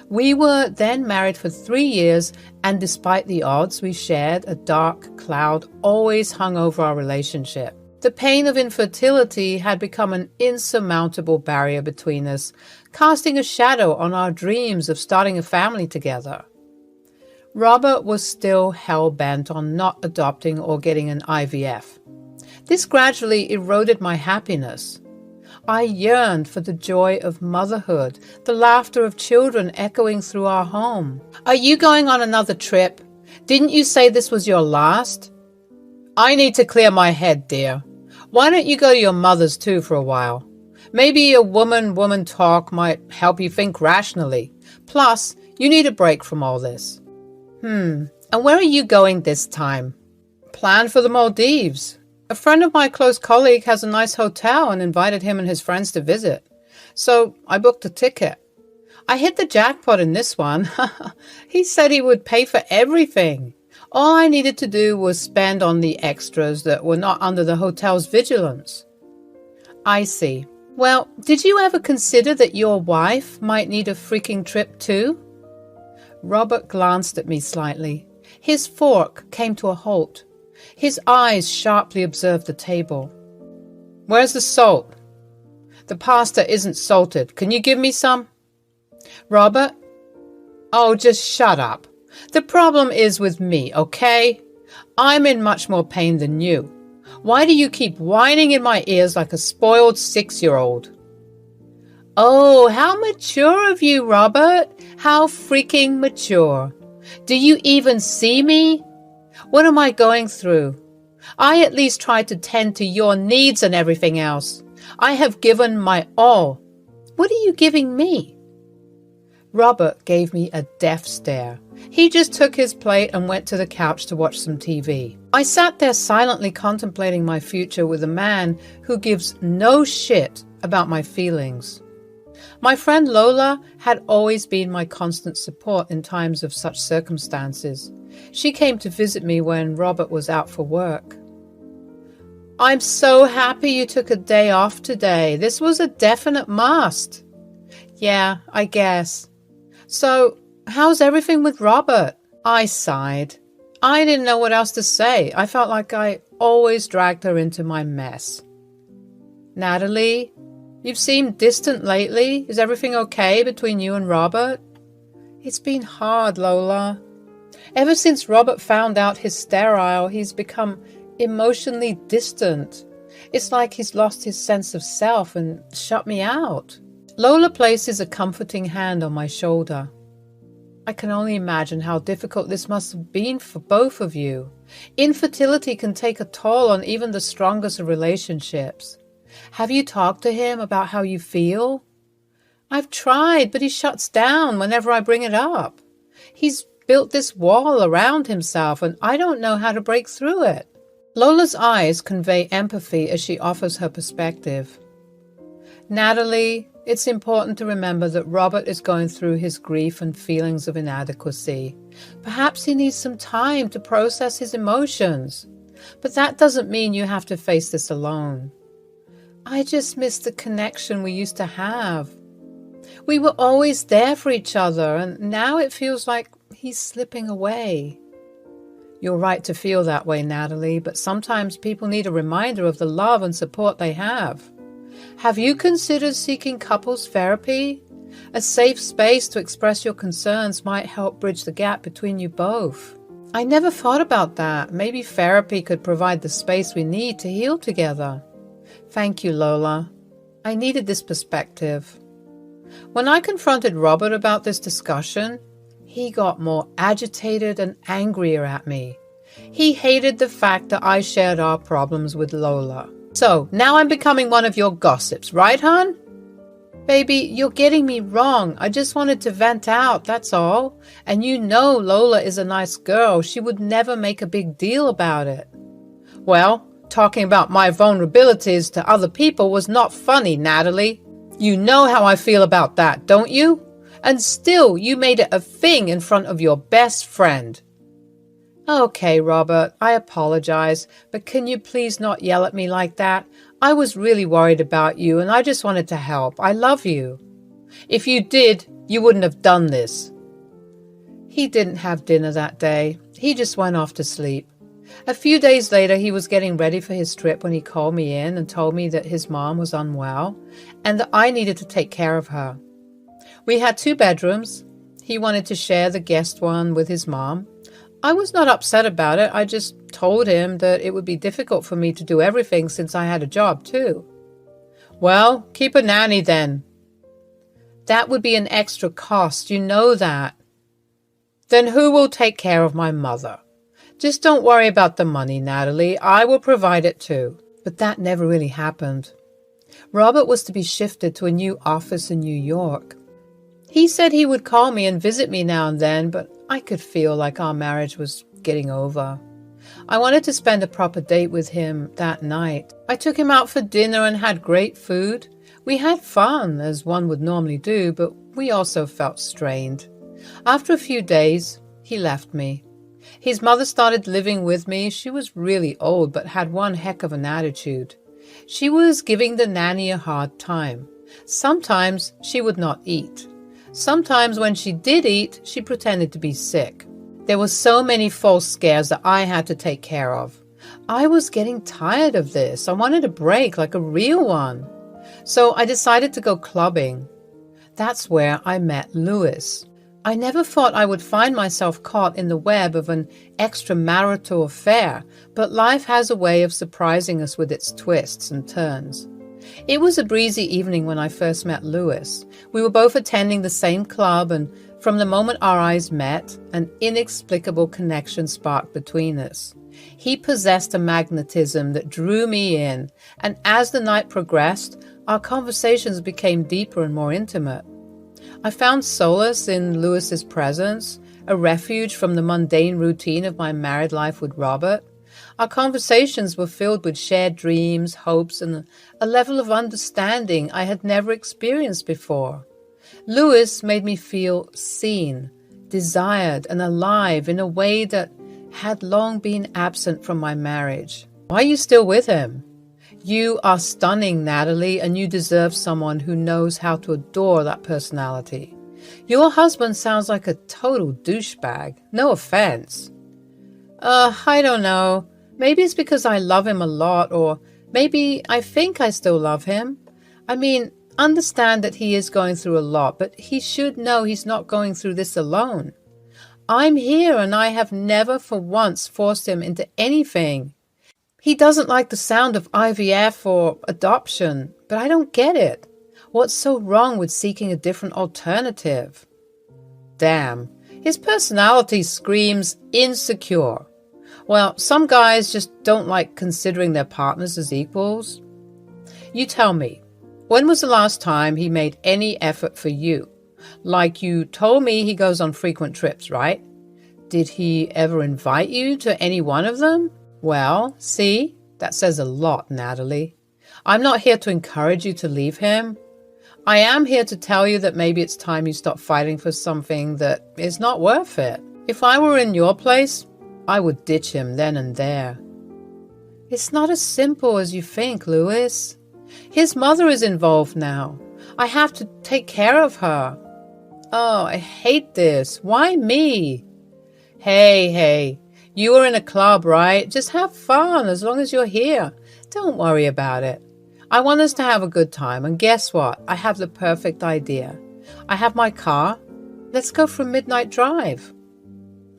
We were then married for 3 years, and despite the odds we shared, a dark cloud always hung over our relationship. The pain of infertility had become an insurmountable barrier between us, casting a shadow on our dreams of starting a family together. Robert was still hell-bent on not adopting or getting an IVF. This gradually eroded my happiness. I yearned for the joy of motherhood, the laughter of children echoing through our home. "Are you going on another trip? Didn't you say this was your last?" "I need to clear my head, dear. Why don't you go to your mother's too for a while? Maybe a woman-woman talk might help you think rationally. Plus, you need a break from all this." And where are you going this time?" "Plan for the Maldives. A friend of my close colleague has a nice hotel and invited him and his friends to visit. So I booked a ticket. I hit the jackpot in this one. He said he would pay for everything. All I needed to do was spend on the extras that were not under the hotel's vigilance." "I see. Well, did you ever consider that your wife might need a freaking trip too?" Robert glanced at me slightly. His fork came to a halt. His eyes sharply observed the table. "Where's the salt? The pasta isn't salted. Can you give me some?" Robert? Oh, just shut up. The problem is with me, okay? I'm in much more pain than you. Why do you keep whining in my ears like a spoiled 6-year-old? Oh, how mature of you, Robert. How freaking mature. Do you even see me? What am I going through? I at least try to tend to your needs and everything else. I have given my all. What are you giving me? Robert gave me a death stare. He just took his plate and went to the couch to watch some TV. I sat there silently contemplating my future with a man who gives no shit about my feelings. My friend Lola had always been my constant support in times of such circumstances. She came to visit me when Robert was out for work. I'm so happy you took a day off today. This was a definite must. Yeah, I guess. So, how's everything with Robert? I sighed. I didn't know what else to say. I felt like I always dragged her into my mess. Natalie, you've seemed distant lately. Is everything okay between you and Robert? It's been hard, Lola. Ever since Robert found out he's sterile, he's become emotionally distant. It's like he's lost his sense of self and shut me out. Lola places a comforting hand on my shoulder. I can only imagine how difficult this must have been for both of you. Infertility can take a toll on even the strongest of relationships. Have you talked to him about how you feel? I've tried, but he shuts down whenever I bring it up. He's built this wall around himself, and I don't know how to break through it. Lola's eyes convey empathy as she offers her perspective. Natalie, it's important to remember that Robert is going through his grief and feelings of inadequacy. Perhaps he needs some time to process his emotions. But that doesn't mean you have to face this alone. I just miss the connection we used to have. We were always there for each other, and now it feels like he's slipping away. You're right to feel that way, Natalie, but sometimes people need a reminder of the love and support they have. Have you considered seeking couples therapy? A safe space to express your concerns might help bridge the gap between you both. I never thought about that. Maybe therapy could provide the space we need to heal together. Thank you, Lola. I needed this perspective. When I confronted Robert about this discussion, he got more agitated and angrier at me. He hated the fact that I shared our problems with Lola. So, now I'm becoming one of your gossips, right, hon? Baby, you're getting me wrong. I just wanted to vent out, that's all. And you know Lola is a nice girl. She would never make a big deal about it. Well, talking about my vulnerabilities to other people was not funny, Natalie. You know how I feel about that, don't you? And still, you made it a thing in front of your best friend. Okay, Robert, I apologize, but can you please not yell at me like that? I was really worried about you, and I just wanted to help. I love you. If you did, you wouldn't have done this. He didn't have dinner that day. He just went off to sleep. A few days later, he was getting ready for his trip when he called me in and told me that his mom was unwell and that I needed to take care of her. We had 2 bedrooms. He wanted to share the guest one with his mom. I was not upset about it. I just told him that it would be difficult for me to do everything since I had a job too. Well, keep a nanny then. That would be an extra cost, you know that. Then who will take care of my mother? Just don't worry about the money, Natalie. I will provide it too. But that never really happened. Robert was to be shifted to a new office in New York. He said he would call me and visit me now and then, but I could feel like our marriage was getting over. I wanted to spend a proper date with him that night. I took him out for dinner and had great food. We had fun, as one would normally do, but we also felt strained. After a few days, he left me. His mother started living with me. She was really old, but had one heck of an attitude. She was giving the nanny a hard time. Sometimes she would not eat. Sometimes when she did eat, she pretended to be sick. There were so many false scares that I had to take care of. I was getting tired of this. I wanted a break, like a real one. So I decided to go clubbing. That's where I met Louis. I never thought I would find myself caught in the web of an extramarital affair, but life has a way of surprising us with its twists and turns. It was a breezy evening when I first met Louis. We were both attending the same club, and from the moment our eyes met, an inexplicable connection sparked between us. He possessed a magnetism that drew me in, and as the night progressed, our conversations became deeper and more intimate. I found solace in Louis's presence, a refuge from the mundane routine of my married life with Robert. Our conversations were filled with shared dreams, hopes, and a level of understanding I had never experienced before. Louis made me feel seen, desired, and alive in a way that had long been absent from my marriage. Why are you still with him? You are stunning, Natalie, and you deserve someone who knows how to adore that personality. Your husband sounds like a total douchebag. No offense. I don't know. Maybe it's because I love him a lot, or maybe I think I still love him. I mean, understand that he is going through a lot, but he should know he's not going through this alone. I'm here, and I have never for once forced him into anything. He doesn't like the sound of IVF or adoption, but I don't get it. What's so wrong with seeking a different alternative? Damn, his personality screams insecure. Well, some guys just don't like considering their partners as equals. You tell me, when was the last time he made any effort for you? Like you told me he goes on frequent trips, right? Did he ever invite you to any one of them? Well, see, that says a lot, Natalie. I'm not here to encourage you to leave him. I am here to tell you that maybe it's time you stop fighting for something that is not worth it. If I were in your place, I would ditch him then and there. It's not as simple as you think, Louis. His mother is involved now. I have to take care of her. Oh, I hate this. Why me? Hey, you were in a club, right? Just have fun as long as you're here. Don't worry about it. I want us to have a good time, and guess what? I have the perfect idea. I have my car. Let's go for a midnight drive.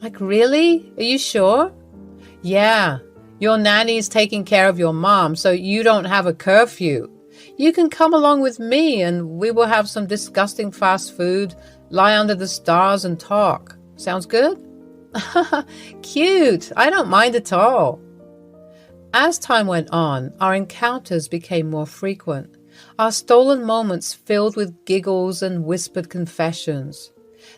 Like, really? Are you sure? Yeah, your nanny's taking care of your mom, so you don't have a curfew. You can come along with me, and we will have some disgusting fast food, lie under the stars, and talk. Sounds good? Cute. I don't mind at all. As time went on, our encounters became more frequent, our stolen moments filled with giggles and whispered confessions.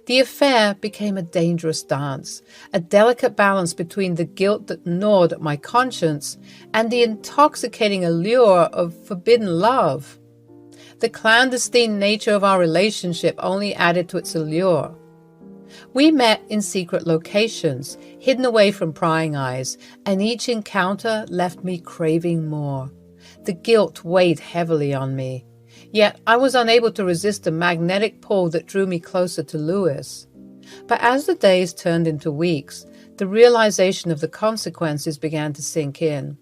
The affair became a dangerous dance, a delicate balance between the guilt that gnawed at my conscience and the intoxicating allure of forbidden love. The clandestine nature of our relationship only added to its allure. We met in secret locations, hidden away from prying eyes, and each encounter left me craving more. The guilt weighed heavily on me. Yet I was unable to resist the magnetic pull that drew me closer to Louis. But as the days turned into weeks, the realization of the consequences began to sink in,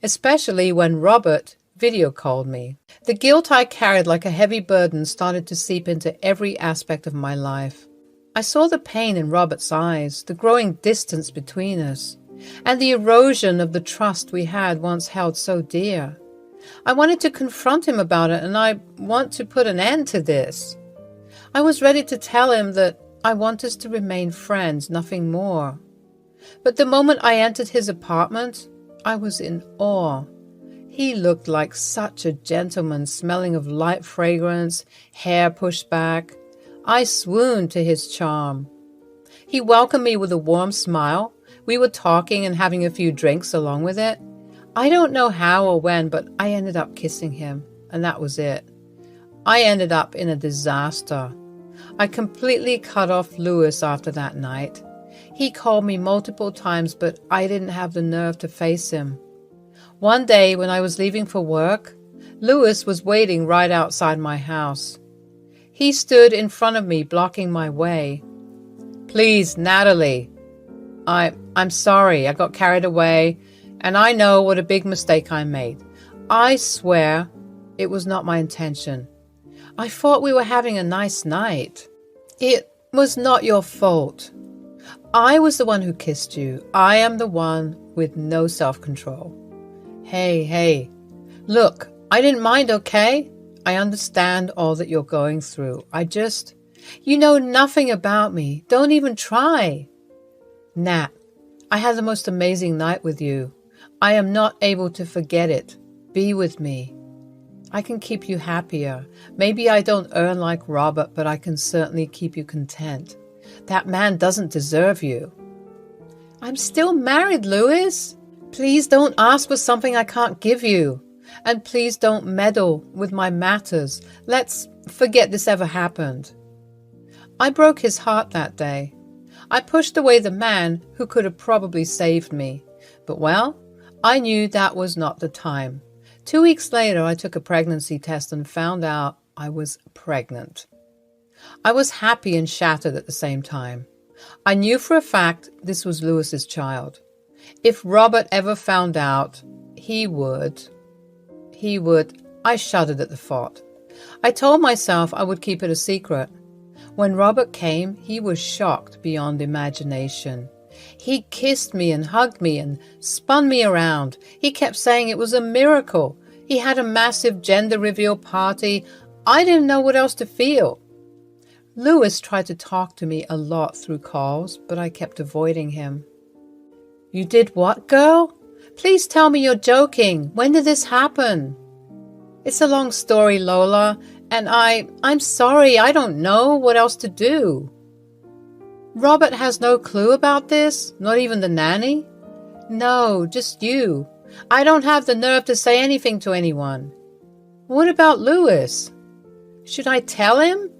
especially when Robert video called me. The guilt I carried like a heavy burden started to seep into every aspect of my life. I saw the pain in Robert's eyes, the growing distance between us, and the erosion of the trust we had once held so dear. I wanted to confront him about it, and I want to put an end to this. I was ready to tell him that I want us to remain friends, nothing more. But the moment I entered his apartment, I was in awe. He looked like such a gentleman, smelling of light fragrance, hair pushed back. I swooned to his charm. He welcomed me with a warm smile. We were talking and having a few drinks along with it. I don't know how or when, but I ended up kissing him, and that was it. I ended up in a disaster. I completely cut off Louis after that night. He called me multiple times, but I didn't have the nerve to face him. One day when I was leaving for work, Louis was waiting right outside my house. He stood in front of me, blocking my way. "Please, Natalie, I'm sorry, I got carried away, and I know what a big mistake I made. I swear it was not my intention. I thought we were having a nice night. It was not your fault. I was the one who kissed you. I am the one with no self-control. Hey, look, I didn't mind, okay? I understand all that you're going through. You know nothing about me. Don't even try. Nat, I had the most amazing night with you. I am not able to forget it. Be with me. I can keep you happier. Maybe I don't earn like Robert, but I can certainly keep you content. That man doesn't deserve you. I'm still married, Louis. Please don't ask for something I can't give you. And please don't meddle with my matters. Let's forget this ever happened. I broke his heart that day. I pushed away the man who could have probably saved me. But well, I knew that was not the time. 2 weeks later, I took a pregnancy test and found out I was pregnant. I was happy and shattered at the same time. I knew for a fact this was Louis's child. If Robert ever found out, he would. I shuddered at the thought. I told myself I would keep it a secret. When Robert came, he was shocked beyond imagination. He kissed me and hugged me and spun me around. He kept saying it was a miracle. He had a massive gender reveal party. I didn't know what else to feel. Louis tried to talk to me a lot through calls, but I kept avoiding him. You did what, girl? Please tell me you're joking. When did this happen? It's a long story, Lola, and I'm sorry, I don't know what else to do. Robert has no clue about this? Not even the nanny? No, just you. I don't have the nerve to say anything to anyone. What about Louis? Should I tell him?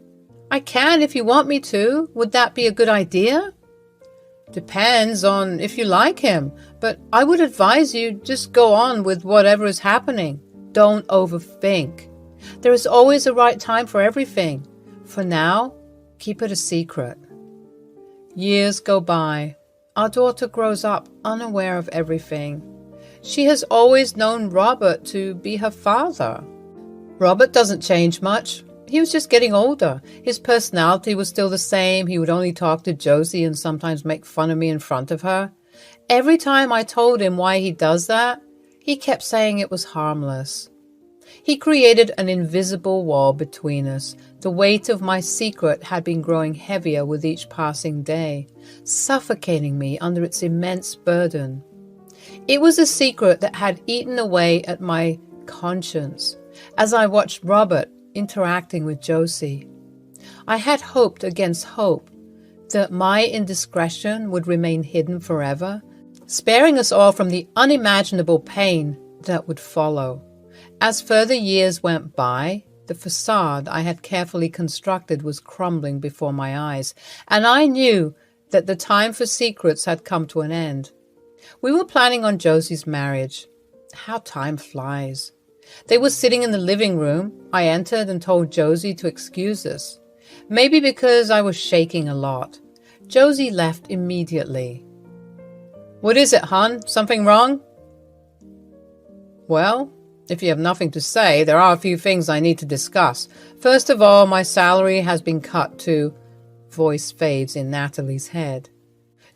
I can if you want me to. Would that be a good idea? Depends on if you like him, but I would advise you just go on with whatever is happening. Don't overthink. There is always a right time for everything. For now, keep it a secret. Years go by. Our daughter grows up unaware of everything. She has always known Robert to be her father. Robert doesn't change much. He was just getting older. His personality was still the same. He would only talk to Josie and sometimes make fun of me in front of her. Every time I told him why he does that, he kept saying it was harmless. He created an invisible wall between us. The weight of my secret had been growing heavier with each passing day, suffocating me under its immense burden. It was a secret that had eaten away at my conscience as I watched Robert interacting with Josie. I had hoped against hope that my indiscretion would remain hidden forever, sparing us all from the unimaginable pain that would follow. As further years went by, the facade I had carefully constructed was crumbling before my eyes, and I knew that the time for secrets had come to an end. We were planning on Josie's marriage. How time flies. They were sitting in the living room. I entered and told Josie to excuse us. Maybe because I was shaking a lot. Josie left immediately. What is it, hon? Something wrong? Well, if you have nothing to say, there are a few things I need to discuss. First of all, my salary has been cut to... Voice fades in Natalie's head.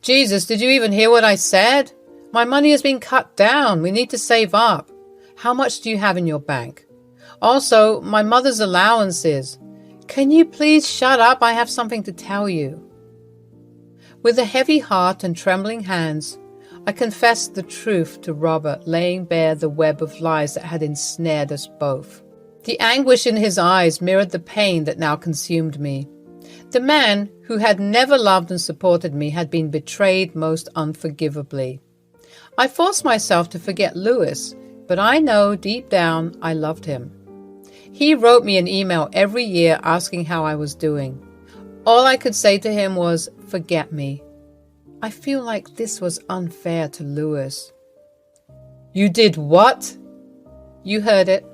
Jesus, did you even hear what I said? My money has been cut down. We need to save up. How much do you have in your bank? Also, my mother's allowances. Can you please shut up? I have something to tell you. With a heavy heart and trembling hands, I confessed the truth to Robert, laying bare the web of lies that had ensnared us both. The anguish in his eyes mirrored the pain that now consumed me. The man who had never loved and supported me had been betrayed most unforgivably. I forced myself to forget Louis, but I know deep down I loved him. He wrote me an email every year asking how I was doing. All I could say to him was, forget me. I feel like this was unfair to Louis. You did what? You heard it.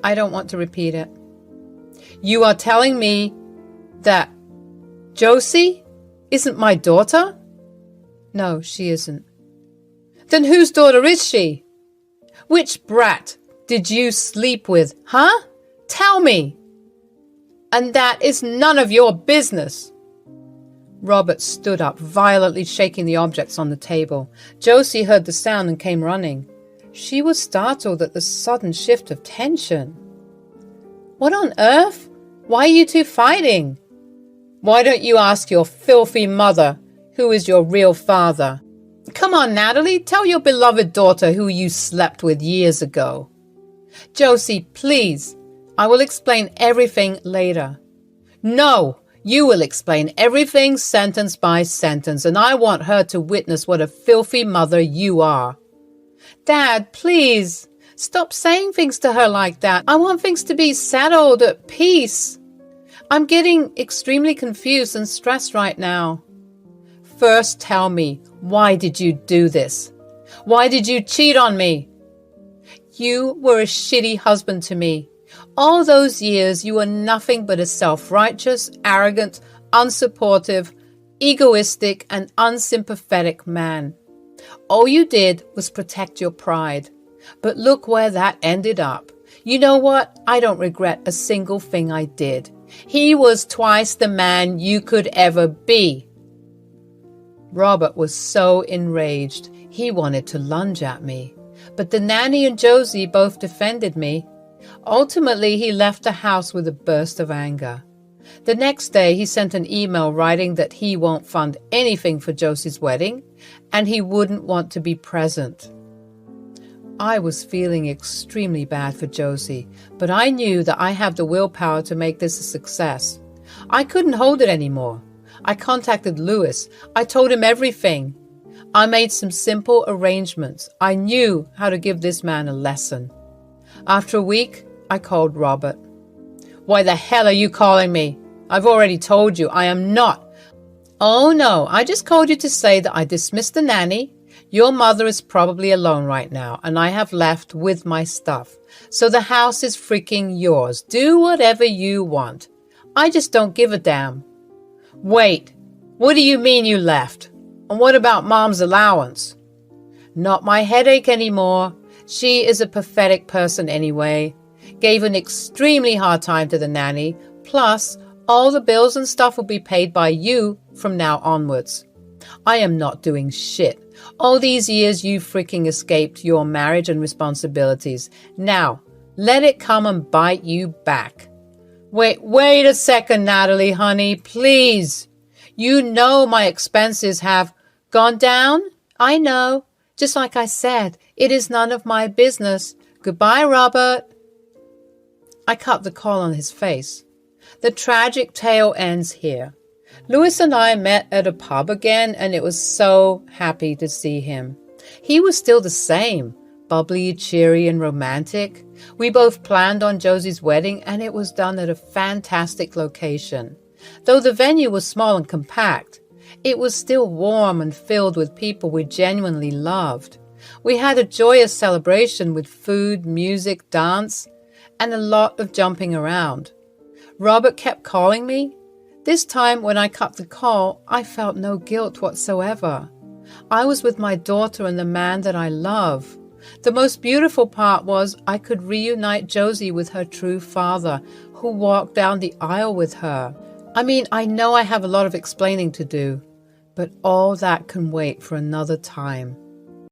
I don't want to repeat it. You are telling me that Josie isn't my daughter? No, she isn't. Then whose daughter is she? Which brat did you sleep with, huh? Tell me. and that is none of your business." Robert stood up, violently shaking the objects on the table. Josie heard the sound and came running. She was startled at the sudden shift of tension. "What on earth? Why are you two fighting?" "Why don't you ask your filthy mother who is your real father?" "Come on, Natalie, tell your beloved daughter who you slept with years ago." "Josie, please. I will explain everything later." "No, you will explain everything sentence by sentence, and I want her to witness what a filthy mother you are." "Dad, please. Stop saying things to her like that. I want things to be settled, at peace. I'm getting extremely confused and stressed right now." "First tell me, why did you do this? Why did you cheat on me?" "You were a shitty husband to me. All those years you were nothing but a self-righteous, arrogant, unsupportive, egoistic, and unsympathetic man. All you did was protect your pride. But look where that ended up. You know what? I don't regret a single thing I did. He was twice the man you could ever be." Robert was so enraged, he wanted to lunge at me. But the nanny and Josie both defended me. Ultimately, he left the house with a burst of anger. The next day, he sent an email writing that he won't fund anything for Josie's wedding, and he wouldn't want to be present. I was feeling extremely bad for Josie, but I knew that I have the willpower to make this a success. I couldn't hold it anymore. I contacted Louis. I told him everything. I made some simple arrangements. I knew how to give this man a lesson. After a week, I called Robert. "Why the hell are you calling me? I've already told you I am not." "Oh no, I just called you to say that I dismissed the nanny. Your mother is probably alone right now, and I have left with my stuff. So the house is freaking yours. Do whatever you want. I just don't give a damn." "Wait, what do you mean you left? And what about Mom's allowance?" "Not my headache anymore. She is a pathetic person anyway. Gave an extremely hard time to the nanny. Plus, all the bills and stuff will be paid by you from now onwards. I am not doing shit. All these years you freaking escaped your marriage and responsibilities. Now, let it come and bite you back." Wait a second, Natalie, honey, please. You know my expenses have gone down? I know. Just like I said, it is none of my business. Goodbye, Robert. I cut the call on his face. The tragic tale ends here. Louis and I met at a pub again, and it was so happy to see him. He was still the same, bubbly, cheery, and romantic. We both planned on Josie's wedding, and it was done at a fantastic location. Though the venue was small and compact, it was still warm and filled with people we genuinely loved. We had a joyous celebration with food, music, dance, and a lot of jumping around. Robert kept calling me. This time, when I cut the call, I felt no guilt whatsoever. I was with my daughter and the man that I love. The most beautiful part was I could reunite Josie with her true father, who walked down the aisle with her. I mean, I know I have a lot of explaining to do, but all that can wait for another time.